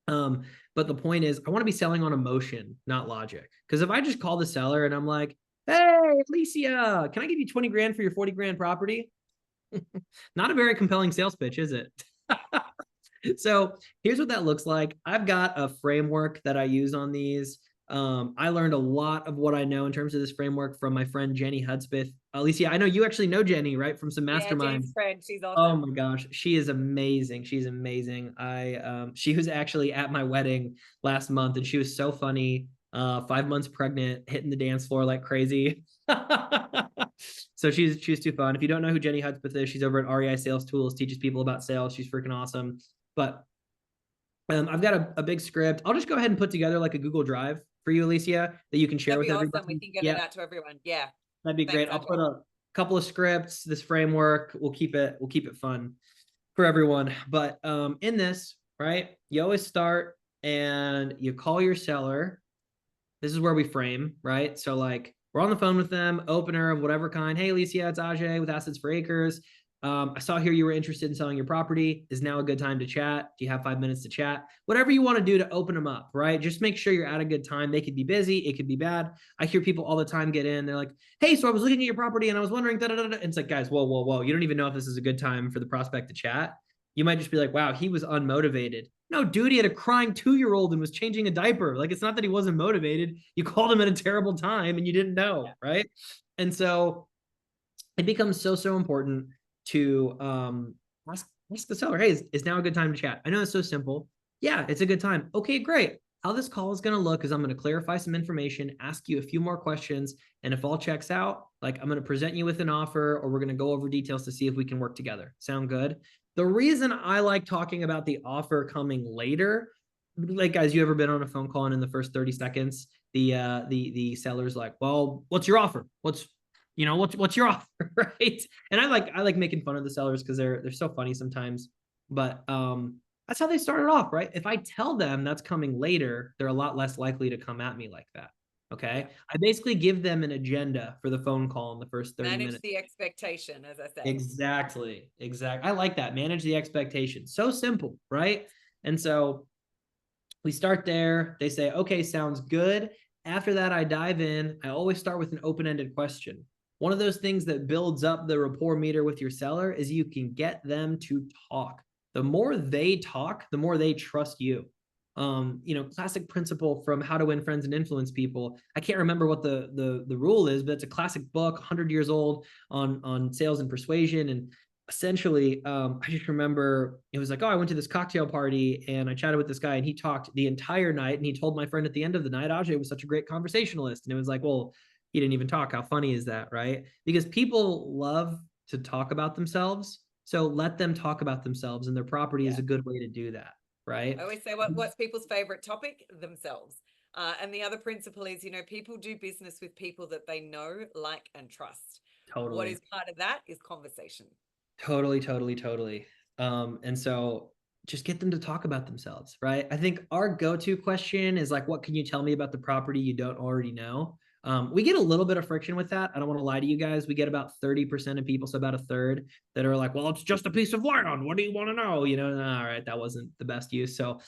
Speaker 2: But the point is, I want to be selling on emotion, not logic. Because if I just call the seller and I'm like, hey, Alicia, can I give you 20 grand for your 40 grand property? Not a very compelling sales pitch, is it? So here's what that looks like. I've got a framework that I use on these. I learned a lot of what I know in terms of this framework from my friend Jenny Hudspeth. Alicia, I know you actually know Jenny, right? From some masterminds.
Speaker 1: Yeah, Jenny's friend. She's awesome.
Speaker 2: Oh my gosh, she is amazing. She's amazing. She was actually at my wedding last month, and she was so funny. 5 months pregnant, hitting the dance floor like crazy. So she's too fun. If you don't know who Jenny Hudspeth is, she's over at REI Sales Tools, teaches people about sales. She's freaking awesome. But I've got a big script. I'll just go ahead and put together like a Google Drive for you, Alicia, that you can share with everybody.
Speaker 1: We can get it out to everyone. Yeah.
Speaker 2: That'd be great. I'll put a couple of scripts, this framework. We'll keep it fun for everyone. But in this, right, you always start and you call your seller. This is where we frame, right? So like we're on the phone with them, opener of whatever kind. Hey, Alicia, it's Ajay with Assets for Acres. I saw here you were interested in selling your property. Is now a good time to chat? Do you have 5 minutes to chat? Whatever you want to do to open them up, right? Just make sure you're at a good time. They could be busy. It could be bad. I hear people all the time get in. They're like, hey, so I was looking at your property and I was wondering, da, da, da, da. It's like, guys, whoa. You don't even know if this is a good time for the prospect to chat. You might just be like, wow, he was unmotivated. No, dude, he had a crying 2-year-old and was changing a diaper. Like, it's not that he wasn't motivated. You called him at a terrible time and you didn't know, right? And so it becomes so important to ask the seller, hey, is now a good time to chat? I know it's so simple. Yeah, it's a good time. Okay, great. How this call is going to look is I'm going to clarify some information, ask you a few more questions, and if all checks out, Like, I'm going to present you with an offer, or we're going to go over details to see if we can work together. Sound good? The reason I like talking about the offer coming later, like, guys, you ever been on a phone call and in the first 30 seconds, the seller's like, well, what's your offer? What's your offer? Right. And I like making fun of the sellers because they're so funny sometimes. But that's how they started off, right? If I tell them that's coming later, they're a lot less likely to come at me like that. Okay. I basically give them an agenda for the phone call in the first 30
Speaker 1: Manage
Speaker 2: minutes.
Speaker 1: the expectation, as I say.
Speaker 2: Exactly. I like that. Manage the expectation. So simple, right? And so we start there. They say, okay, sounds good. After that, I dive in. I always start with an open-ended question. One of those things that builds up the rapport meter with your seller is you can get them to talk. The more they talk, the more they trust you. Classic principle from How to Win Friends and Influence People. I can't remember what the rule is, but it's a classic book, 100 years old, on sales and persuasion. And essentially, I just remember it was like, oh, I went to this cocktail party and I chatted with this guy and he talked the entire night. And he told my friend at the end of the night, Ajay was such a great conversationalist. And it was like, well, he didn't even talk. How funny is that, right? Because people love to talk about themselves. So let them talk about themselves, and their property is a good way to do that, right?
Speaker 1: I always say, what's people's favorite topic? Themselves. And the other principle is, people do business with people that they know, like, and trust.
Speaker 2: Totally.
Speaker 1: What is part of that is conversation.
Speaker 2: Totally. And so just get them to talk about themselves, right? I think our go-to question is like, what can you tell me about the property you don't already know? We get a little bit of friction with that. I don't want to lie to you guys. We get about 30% of people, so about a third, that are like, well, it's just a piece of land. What do you want to know? All right, that wasn't the best use. So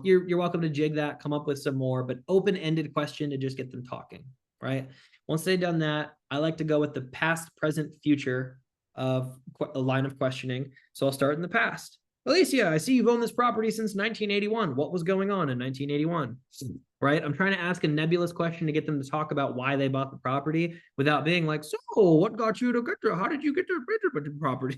Speaker 2: you're welcome to jig that, come up with some more, but open-ended question to just get them talking, right? Once they've done that, I like to go with the past, present, future of a line of questioning. So I'll start in the past. Alicia, I see you've owned this property since 1981. What was going on in 1981? Right? I'm trying to ask a nebulous question to get them to talk about why they bought the property without being like, so what got you to get to, how did you get to the property?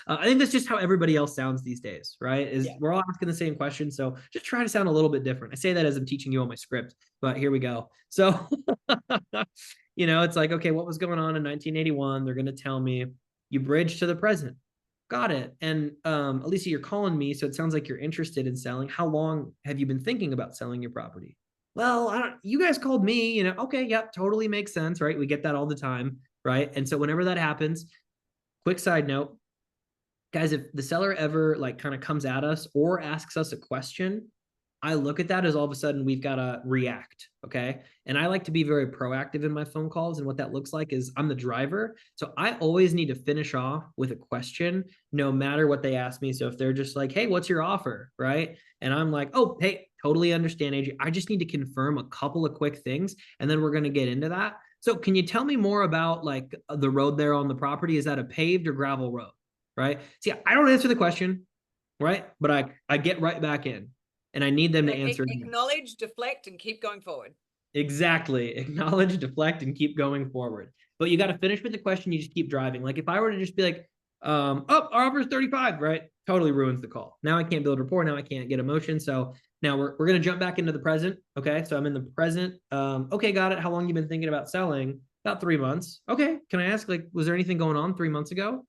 Speaker 2: I think that's just how everybody else sounds these days, right? We're all asking the same question. So just try to sound a little bit different. I say that as I'm teaching you on my script, but here we go. So, it's like, okay, what was going on in 1981? They're going to tell me. You bridge to the present. Got it. And Alicia, you're calling me, so it sounds like you're interested in selling. How long have you been thinking about selling your property? Well, you guys called me, okay, yep, totally makes sense, right? We get that all the time, right? And so whenever that happens, quick side note, guys, if the seller ever like kind of comes at us or asks us a question, I look at that as all of a sudden we've got to react. Okay. And I like to be very proactive in my phone calls. And what that looks like is I'm the driver. So I always need to finish off with a question, no matter what they ask me. So if they're just like, hey, what's your offer? Right. And I'm like, oh, hey, totally understand, AJ. I just need to confirm a couple of quick things. And then we're going to get into that. So can you tell me more about like the road there on the property? Is that a paved or gravel road? Right. See, I don't answer the question. Right. But I get right back in. And I need them to answer.
Speaker 1: Acknowledge, deflect, and keep going forward.
Speaker 2: Exactly. Acknowledge, deflect, and keep going forward. But you got to finish with the question. You just keep driving. Like if I were to just be like, our offer is 35, right? Totally ruins the call. Now I can't build rapport. Now I can't get emotion. So now we're going to jump back into the present. Okay. So I'm in the present. Okay. Got it. How long you been thinking about selling? About 3 months. Okay. Can I ask, like, was there anything going on 3 months ago?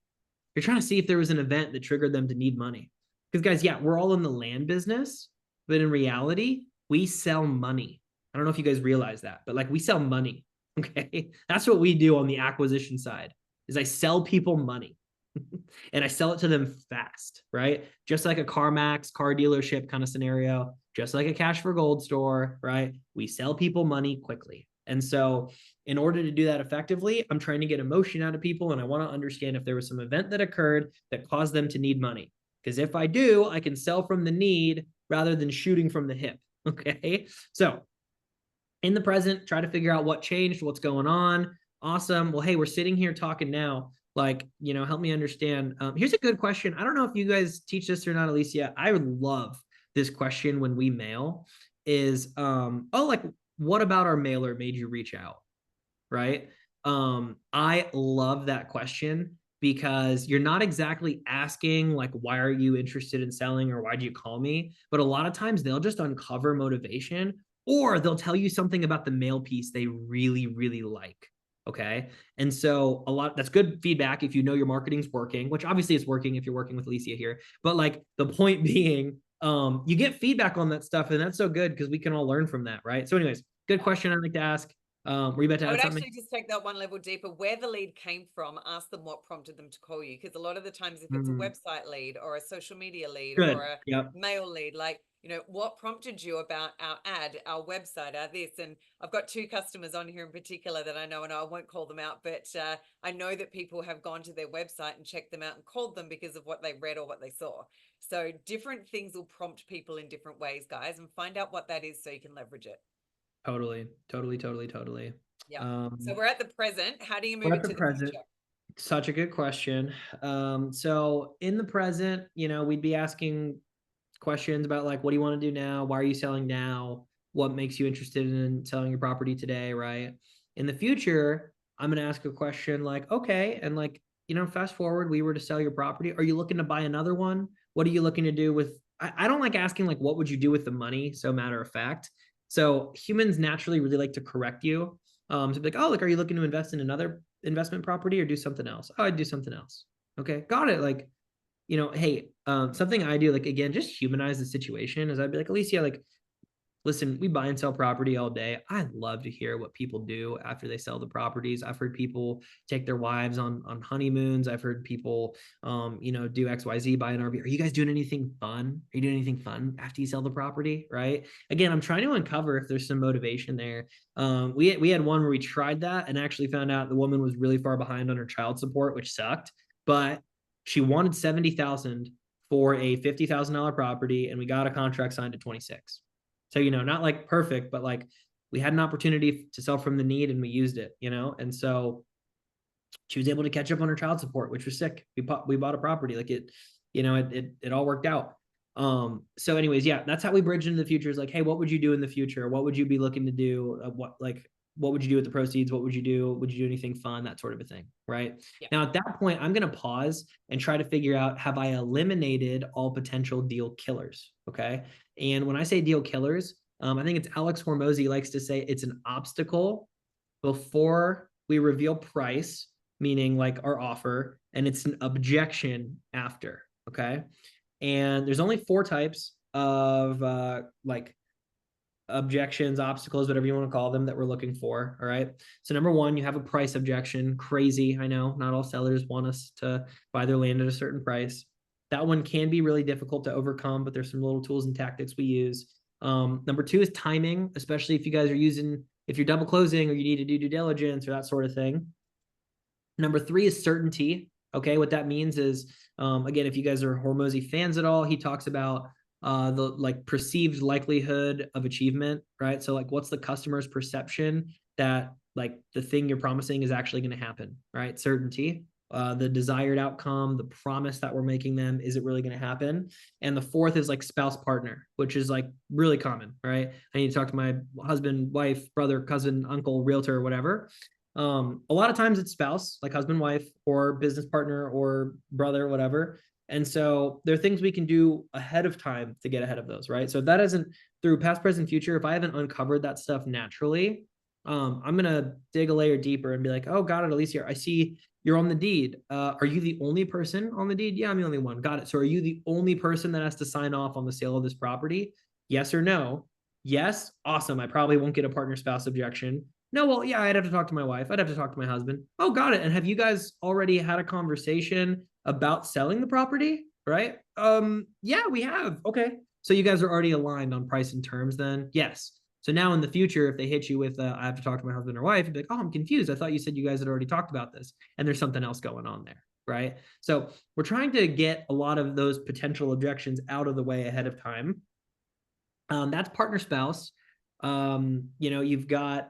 Speaker 2: You're trying to see if there was an event that triggered them to need money. Because guys, yeah, we're all in the land business. But in reality, we sell money. I don't know if you guys realize that, but like we sell money. Okay. That's what we do on the acquisition side is I sell people money and I sell it to them fast, right? Just like a CarMax car dealership kind of scenario, just like a cash for gold store, right? We sell people money quickly. And so in order to do that effectively, I'm trying to get emotion out of people. And I want to understand if there was some event that occurred that caused them to need money. Because if I do, I can sell from the need rather than shooting from the hip. Okay. So in the present, try to figure out what changed, what's going on. Awesome. Well, hey, we're sitting here talking now. Like, help me understand. Here's a good question. I don't know if you guys teach this or not, Alicia. I would love this question when we mail is, like, what about our mailer made you reach out? Right. I love that question because you're not exactly asking like, why are you interested in selling or why do you call me? But a lot of times they'll just uncover motivation or they'll tell you something about the mail piece they really, really like. Okay. And so that's good feedback if you know your marketing's working, which obviously it's working if you're working with Alicia here. But like the point being, you get feedback on that stuff, and that's so good because we can all learn from that, right? So, anyways, good question I'd like to ask. Were you about to
Speaker 1: I
Speaker 2: add
Speaker 1: would
Speaker 2: something?
Speaker 1: actually just take that one level deeper. Where the lead came from, ask them what prompted them to call you. Because a lot of the times, if it's a website lead or a social media lead
Speaker 2: Good.
Speaker 1: or a
Speaker 2: Yep.
Speaker 1: mail lead, like, what prompted you about our ad, our website, our this? And I've got two customers on here in particular that I know, and I won't call them out, but I know that people have gone to their website and checked them out and called them because of what they read or what they saw. So different things will prompt people in different ways, guys, and find out what that is so you can leverage it.
Speaker 2: Totally.
Speaker 1: Yeah. So we're at the present. How do you move
Speaker 2: We're at
Speaker 1: into
Speaker 2: the
Speaker 1: the
Speaker 2: present.
Speaker 1: future?
Speaker 2: Such a good question. So in the present, we'd be asking questions about like, what do you want to do now? Why are you selling now? What makes you interested in selling your property today, right? In the future, I'm going to ask a question like, okay, and like, fast forward, we were to sell your property. Are you looking to buy another one? What are you looking to do with? I don't like asking like, what would you do with the money? So matter of fact. So humans naturally really like to correct you. So be like, oh, like, are you looking to invest in another investment property or do something else? Oh, I'd do something else. Okay, got it. Like, hey, something I do, like, again, just humanize the situation is I'd be like, Alicia, like, listen, we buy and sell property all day. I love to hear what people do after they sell the properties. I've heard people take their wives on honeymoons. I've heard people, do XYZ, buy an RV. Are you guys doing anything fun? Are you doing anything fun after you sell the property? Right. Again, I'm trying to uncover if there's some motivation there. We had one where we tried that and actually found out the woman was really far behind on her child support, which sucked. But she wanted 70,000 for a $50,000 property, and we got a contract signed at 26. So, not like perfect, but like we had an opportunity to sell from the need and we used it, and so she was able to catch up on her child support, which was sick. We bought a property, like it all worked out. So anyways, yeah, that's how we bridge into the future is like, hey, what would you do in the future? What would you be looking to do? What would you do with the proceeds? What would you do? Would you do anything fun? That sort of a thing. Right.
Speaker 1: Yeah.
Speaker 2: Now, at that point, I'm going to pause and try to figure out, have I eliminated all potential deal killers? Okay. And when I say deal killers, I think it's Alex Hormozy likes to say it's an obstacle before we reveal price, meaning like our offer, and it's an objection after. Okay. And there's only 4 types of like objections, obstacles, whatever you want to call them, that we're looking for. All right. So number 1, you have a price objection. Crazy. I know not all sellers want us to buy their land at a certain price. That one can be really difficult to overcome, but there's some little tools and tactics we use. Number 2 is timing, especially if you guys are if you're double closing or you need to do due diligence or that sort of thing. Number 3 is certainty. Okay. What that means is, again, if you guys are Hormozy fans at all, he talks about the like perceived likelihood of achievement, right? So like, what's the customer's perception that like the thing you're promising is actually going to happen, right? Certainty, the desired outcome, the promise that we're making them, is it really going to happen? And the 4th is like spouse partner, which is like really common, right? I need to talk to my husband, wife, brother, cousin, uncle, realtor, whatever. A lot of times it's spouse, like husband, wife, or business partner, or brother, whatever. And so there are things we can do ahead of time to get ahead of those, right? So if that isn't through past, present, future, if I haven't uncovered that stuff naturally, I'm gonna dig a layer deeper and be like, oh, got it, Alicia, I see you're on the deed. Are you the only person on the deed? Yeah, I'm the only one. Got it. So are you the only person that has to sign off on the sale of this property? Yes or no? Yes. Awesome. I probably won't get a partner spouse objection. No, well, yeah, I'd have to talk to my wife. I'd have to talk to my husband. Oh, got it. And have you guys already had a conversation about selling the property? Right? Yeah, we have. Okay. So you guys are already aligned on price and terms then? Yes. So now in the future, if they hit you with, I have to talk to my husband or wife, you'd be like, oh, I'm confused. I thought you said you guys had already talked about this. And there's something else going on there. Right? So we're trying to get a lot of those potential objections out of the way ahead of time. That's partner spouse. You've got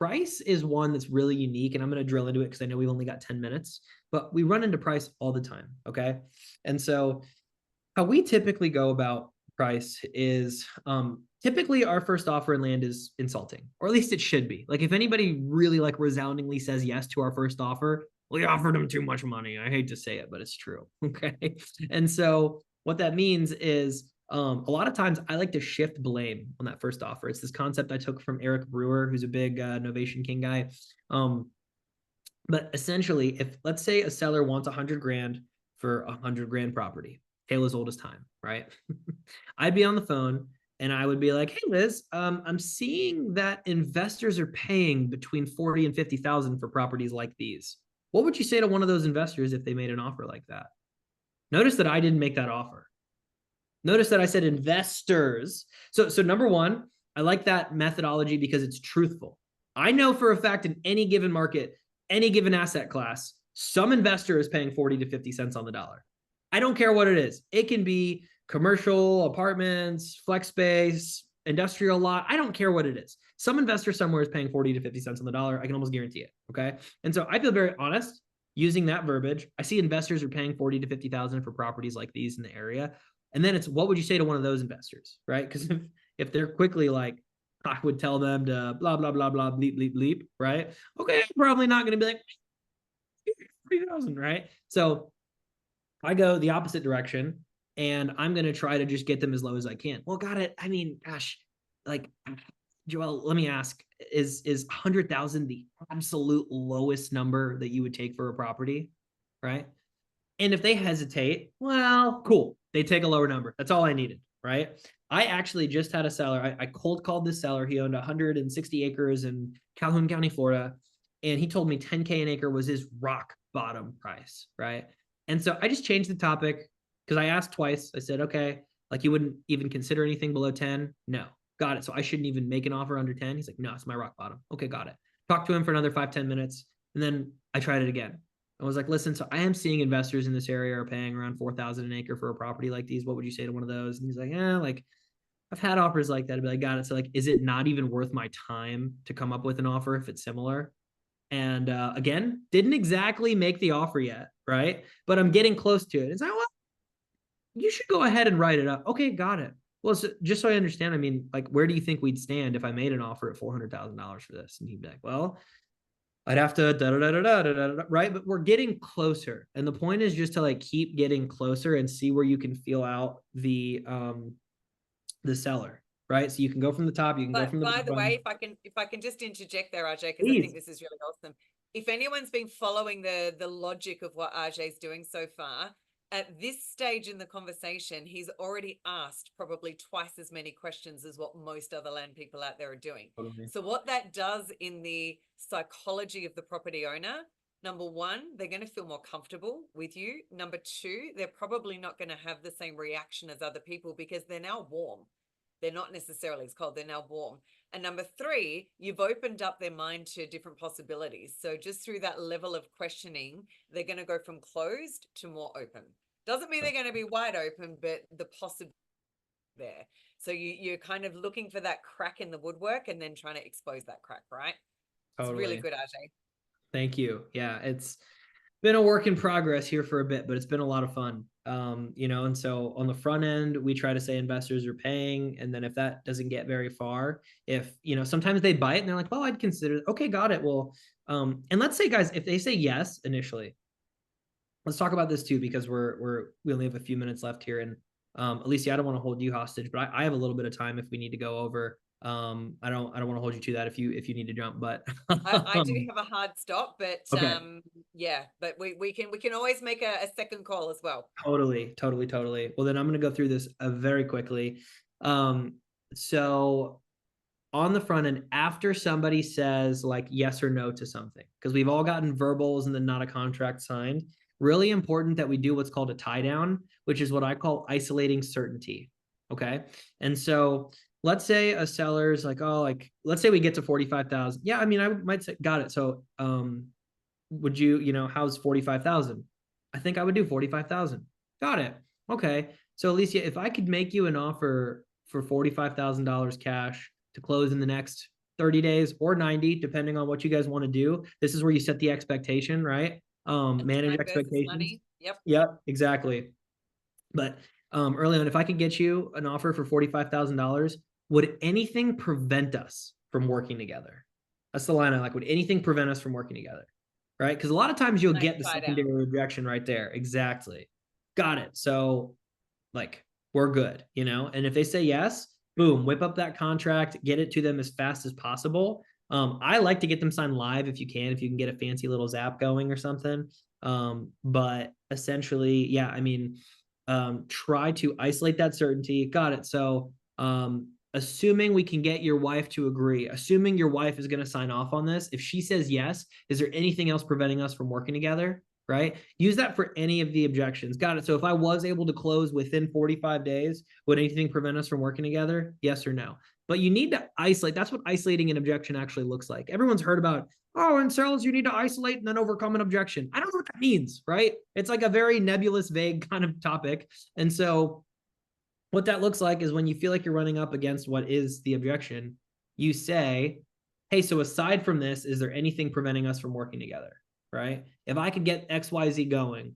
Speaker 2: price is one that's really unique, and I'm going to drill into it because I know we've only got 10 minutes, but we run into price all the time. Okay. And so how we typically go about price is typically our first offer in land is insulting, or at least it should be. Like if anybody really like resoundingly says yes to our first offer, we offered them too much money. I hate to say it, but it's true. Okay. And so what that means is A lot of times I like to shift blame on that first offer. It's this concept I took from Eric Brewer, who's a big Novation King guy. But essentially, if let's say a seller wants 100 grand for 100 grand property, Taylor's oldest time, right? I'd be on the phone and I would be like, hey Liz, I'm seeing that investors are paying between 40 and 50,000 for properties like these. What would you say to one of those investors if they made an offer like that? Notice that I didn't make that offer. Notice that I said investors. So number one, I like that methodology because it's truthful. I know for a fact in any given market, any given asset class, some investor is paying 40 to 50 cents on the dollar. I don't care what it is. It can be commercial, apartments, flex space, industrial lot. I don't care what it is. Some investor somewhere is paying 40 to 50 cents on the dollar. I can almost guarantee it. Okay. And so I feel very honest using that verbiage. I see investors are paying 40 to 50,000 for properties like these in the area. And then it's what would you say to one of those investors, right? Because if they're quickly like, I would tell them to blah, blah, blah, blah, bleep, bleep, bleep, right? Okay, I'm probably not going to be like, 3,000, right? So I go the opposite direction and I'm going to try to just get them as low as I can. Well, got it. I mean, gosh, like, Joel, let me ask, is 100,000 the absolute lowest number that you would take for a property, right? And if they hesitate, well, cool. They take a lower number. That's all I needed, right? I actually just had a seller. I cold called this seller. He owned 160 acres in Calhoun County, Florida. And he told me 10K an acre was his rock bottom price, right? And so I just changed the topic because I asked twice. I said, okay, like you wouldn't even consider anything below 10? No. Got it. So I shouldn't even make an offer under 10? He's like, no, it's my rock bottom. Okay, got it. Talked to him for another 5-10 minutes. And then I tried it again. I was like, listen, so I am seeing investors in this area are paying around 4,000 an acre for a property like these. What would you say to one of those? And he's like, yeah, like I've had offers like that. I'd be like, got it. So like, is it not even worth my time to come up with an offer if it's similar? And again, didn't exactly make the offer yet, right? But I'm getting close to it. It's like, well, you should go ahead and write it up. Okay, got it. Well, so just so I understand, I mean, like, where do you think we'd stand if I made an offer at $400,000 for this? And he'd be like, well, I'd have to right? But we're getting closer. And the point is just to like keep getting closer and see where you can feel out the seller, right? So you can go from the top, you can go
Speaker 1: But
Speaker 2: from the
Speaker 1: by the
Speaker 2: bottom.
Speaker 1: way, if I can just interject there, RJ, because I
Speaker 2: Please.
Speaker 1: think this is really awesome. If anyone's been following the logic of what RJ's doing so far, at this stage in the conversation, he's already asked probably twice as many questions as what most other land people out there are doing.
Speaker 2: Totally.
Speaker 1: So what that does in the psychology of the property owner, number one, they're going to feel more comfortable with you. Number two, they're probably not going to have the same reaction as other people because they're now warm. They're not necessarily as cold, they're now warm. And number three, you've opened up their mind to different possibilities. So just through that level of questioning, they're going to go from closed to more open. Doesn't mean they're going to be wide open, but the possibility there. So you're kind of looking for that crack in the woodwork and then trying to expose that crack, right?
Speaker 2: Totally.
Speaker 1: It's really good, RJ.
Speaker 2: Thank you. Yeah, it's been a work in progress here for a bit, but it's been a lot of fun. And so on the front end, we try to say investors are paying. And then if that doesn't get very far, if, sometimes they bite and they're like, well, I'd consider, okay, got it. Well, and let's say guys, if they say yes, initially, let's talk about this too, because we only have a few minutes left here. And Alicia, I don't want to hold you hostage, but I have a little bit of time if we need to go over. I don't want to hold you to that if you need to jump, but
Speaker 1: I do have a hard stop, but
Speaker 2: okay.
Speaker 1: yeah, but we can always make a second call as well.
Speaker 2: Totally. Well, then I'm going to go through this very quickly. So on the front end, after somebody says like yes or no to something, because we've all gotten verbals and then not a contract signed, really important that we do what's called a tie down, which is what I call isolating certainty. Okay. And so let's say a seller's like, oh, like, let's say we get to 45,000. Yeah. I mean, I might say, got it. So, would you, how's 45,000? I think I would do 45,000. Got it. Okay. So Alicia, if I could make you an offer for $45,000 cash to close in the next 30 days or 90, depending on what you guys want to do, this is where you set the expectation, right? Manage expectations.
Speaker 1: Money.
Speaker 2: Yep, exactly. But early on, if I could get you an offer for $45,000, would anything prevent us from working together? That's the line I like. Would anything prevent us from working together? Right? Because a lot of times you'll get the secondary rejection right there. Exactly. Got it. So like we're good, you know? And if they say yes, boom, whip up that contract, get it to them as fast as possible. I like to get them signed live if you can get a fancy little zap going or something. But essentially, yeah, I mean, try to isolate that certainty. Got it. So, assuming we can get your wife to agree, assuming your wife is going to sign off on this, if she says yes, is there anything else preventing us from working together? Right? Use that for any of the objections. Got it. So if I was able to close within 45 days, would anything prevent us from working together? Yes or no? But you need to isolate. That's what isolating an objection actually looks like. Everyone's heard about, oh, in sales, you need to isolate and then overcome an objection. I don't know what that means, right? It's like a very nebulous, vague kind of topic. And so what that looks like is when you feel like you're running up against what is the objection, you say, hey, so aside from this, is there anything preventing us from working together? Right? If I could get XYZ going,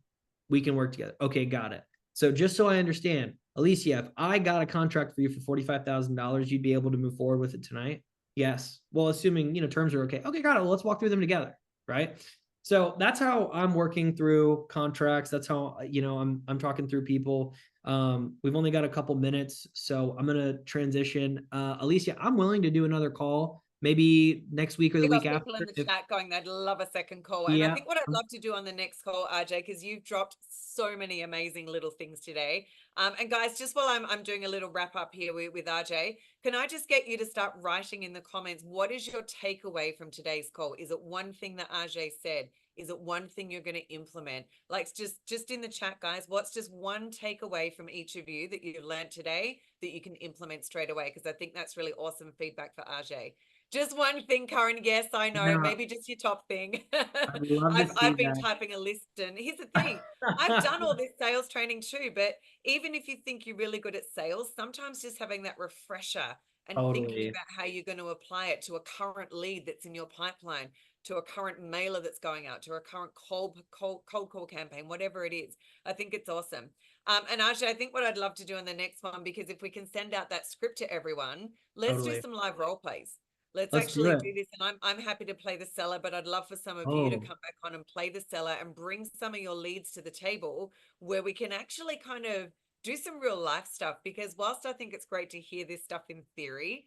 Speaker 2: we can work together. Okay, got it. So just so I understand, Alicia, if I got a contract for you for $45,000, you'd be able to move forward with it tonight? Yes. Well, assuming, terms are okay. Okay, got it. Well, let's walk through them together. Right? So that's how I'm working through contracts. That's how, I'm talking through people. We've only got a couple minutes, so I'm going to transition. Alicia, I'm willing to do another call, maybe next week or the
Speaker 1: We
Speaker 2: week
Speaker 1: got
Speaker 2: after.
Speaker 1: people in the chat going, they'd love a second call. And I
Speaker 2: Yeah.
Speaker 1: think what I'd love to do on the next call, RJ, because you've dropped so many amazing little things today. And guys, just while I'm doing a little wrap up here with RJ, can I just get you to start writing in the comments, what is your takeaway from today's call? Is it one thing that RJ said? Is it one thing you're going to implement? Like just in the chat, guys, what's just one takeaway from each of you that you've learned today that you can implement straight away? Because I think that's really awesome feedback for RJ. Just one thing, Karen. Yes, I know.
Speaker 2: Yeah,
Speaker 1: Maybe just your top thing.
Speaker 2: I'd love to see
Speaker 1: I've been
Speaker 2: that.
Speaker 1: typing a list, and here's the thing. I've done all this sales training too, but even if you think you're really good at sales, sometimes just having that refresher and thinking
Speaker 2: Totally.
Speaker 1: about how you're going to apply it to a current lead that's in your pipeline, to a current mailer that's going out, to a current cold call campaign, whatever it is. I think it's awesome. And Ajay, I think what I'd love to do on the next one, because if we can send out that script to everyone, let's do
Speaker 2: Totally.
Speaker 1: some live role plays. Let's
Speaker 2: Let's do
Speaker 1: actually
Speaker 2: it.
Speaker 1: do this. And I'm happy to play the seller, but I'd love for some of you to
Speaker 2: Oh,
Speaker 1: come back on and play the seller and bring some of your leads to the table where we can actually kind of do some real life stuff. Because whilst I think it's great to hear this stuff in theory,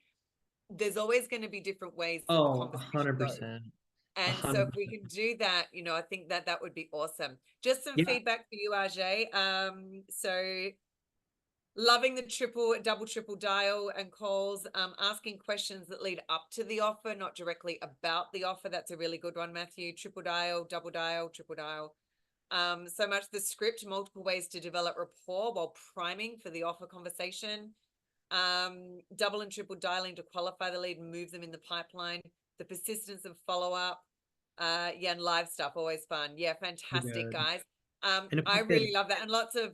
Speaker 1: there's always going to be different ways that the
Speaker 2: oh,
Speaker 1: conversation goes.
Speaker 2: 100%.
Speaker 1: And so if we
Speaker 2: 100%.
Speaker 1: can do that, I think that would be awesome. Just some
Speaker 2: Yeah.
Speaker 1: feedback for you, Ajay. So loving the triple dial and calls, asking questions that lead up to the offer, not directly about the offer. That's a really good one, Matthew. Triple dial, double dial, triple dial. So much the script, multiple ways to develop rapport while priming for the offer conversation. Double and triple dialing to qualify the lead and move them in the pipeline. The persistence of follow-up. Yeah, and live stuff, always fun. Yeah, fantastic,
Speaker 2: Good.
Speaker 1: guys.
Speaker 2: And if I
Speaker 1: I
Speaker 2: could,
Speaker 1: really love that, and lots of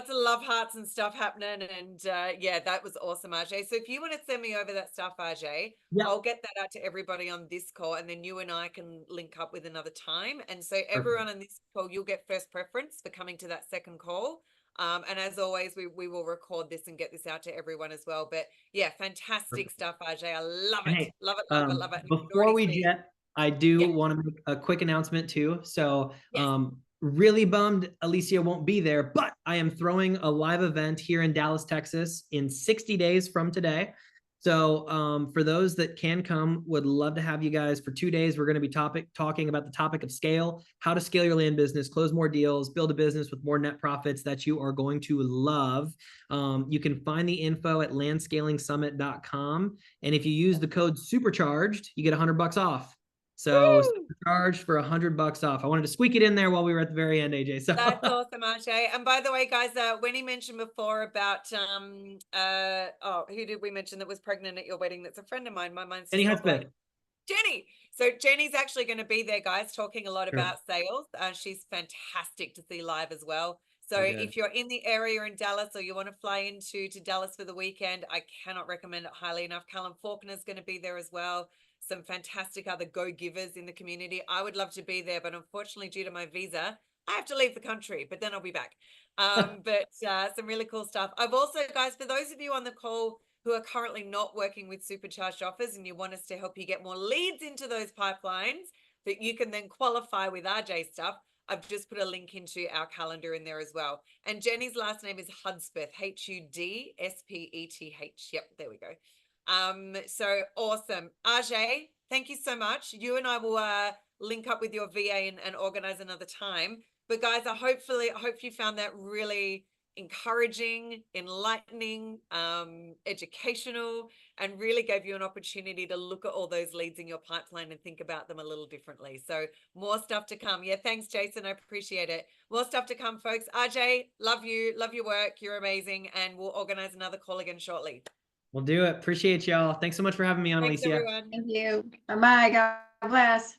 Speaker 1: love hearts and stuff happening. And yeah, that was awesome, RJ. So if you want to send me over that stuff, RJ,
Speaker 2: yeah,
Speaker 1: I'll get that out to everybody on this call, and then you and I can link up with another time. And so
Speaker 2: perfect.
Speaker 1: everyone on this call, you'll get first preference for coming to that second call. And as always, we will record this and get this out to everyone as well. But yeah, fantastic
Speaker 2: Perfect.
Speaker 1: stuff, RJ. I love
Speaker 2: And
Speaker 1: it.
Speaker 2: hey,
Speaker 1: Love it, love it, love it. And I can
Speaker 2: before
Speaker 1: already
Speaker 2: we
Speaker 1: see.
Speaker 2: jet, I do
Speaker 1: Yeah.
Speaker 2: want to make a quick announcement too. So,
Speaker 1: Yes.
Speaker 2: really bummed Alicia won't be there, but I am throwing a live event here in Dallas, Texas in 60 days from today. So, for those that can come, would love to have you guys for 2 days. We're going to be talking about the topic of scale, how to scale your land business, close more deals, build a business with more net profits that you are going to love. You can find the info at landscalingsummit.com. And if you use the code Supercharged, you get $100 off. So
Speaker 1: Woo!
Speaker 2: Supercharged for $100 off. I wanted to squeak it in there while we were at the very end, AJ. So
Speaker 1: That's awesome, Ajay. And by the way, guys, when he mentioned before about who did we mention that was pregnant at your wedding? That's a friend of mine. My mind's
Speaker 2: Any
Speaker 1: just gone blank.
Speaker 2: Hudspeth.
Speaker 1: Jenny. So Jenny's actually going to be there, guys, talking a lot
Speaker 2: Sure.
Speaker 1: about sales. She's fantastic to see live as well. So
Speaker 2: Very good.
Speaker 1: if you're in the area in Dallas or you want to fly into Dallas for the weekend, I cannot recommend it highly enough. Callum Faulkner's going to be there as well. Some fantastic other go-givers in the community. I would love to be there, but unfortunately, due to my visa, I have to leave the country, but then I'll be back. But some really cool stuff. I've also, guys, for those of you on the call who are currently not working with Supercharged offers and you want us to help you get more leads into those pipelines that you can then qualify with RJ stuff, I've just put a link into our calendar in there as well. And Jenny's last name is Hudspeth, Hudspeth. Yep, there we go. So awesome. Ajay, thank you so much. You and I will link up with your VA and organize another time. But guys, I hope you found that really encouraging, enlightening, educational, and really gave you an opportunity to look at all those leads in your pipeline and think about them a little differently. So more stuff to come. Yeah, thanks, Jason. I appreciate it. More stuff to come, folks. Ajay, love you. Love your work. You're amazing. And we'll organize another call again shortly.
Speaker 2: We'll do it. Appreciate y'all. Thanks so much for having me on,
Speaker 1: Thanks,
Speaker 2: Alicia.
Speaker 1: everyone.
Speaker 3: Thank you.
Speaker 4: Bye-bye. God bless.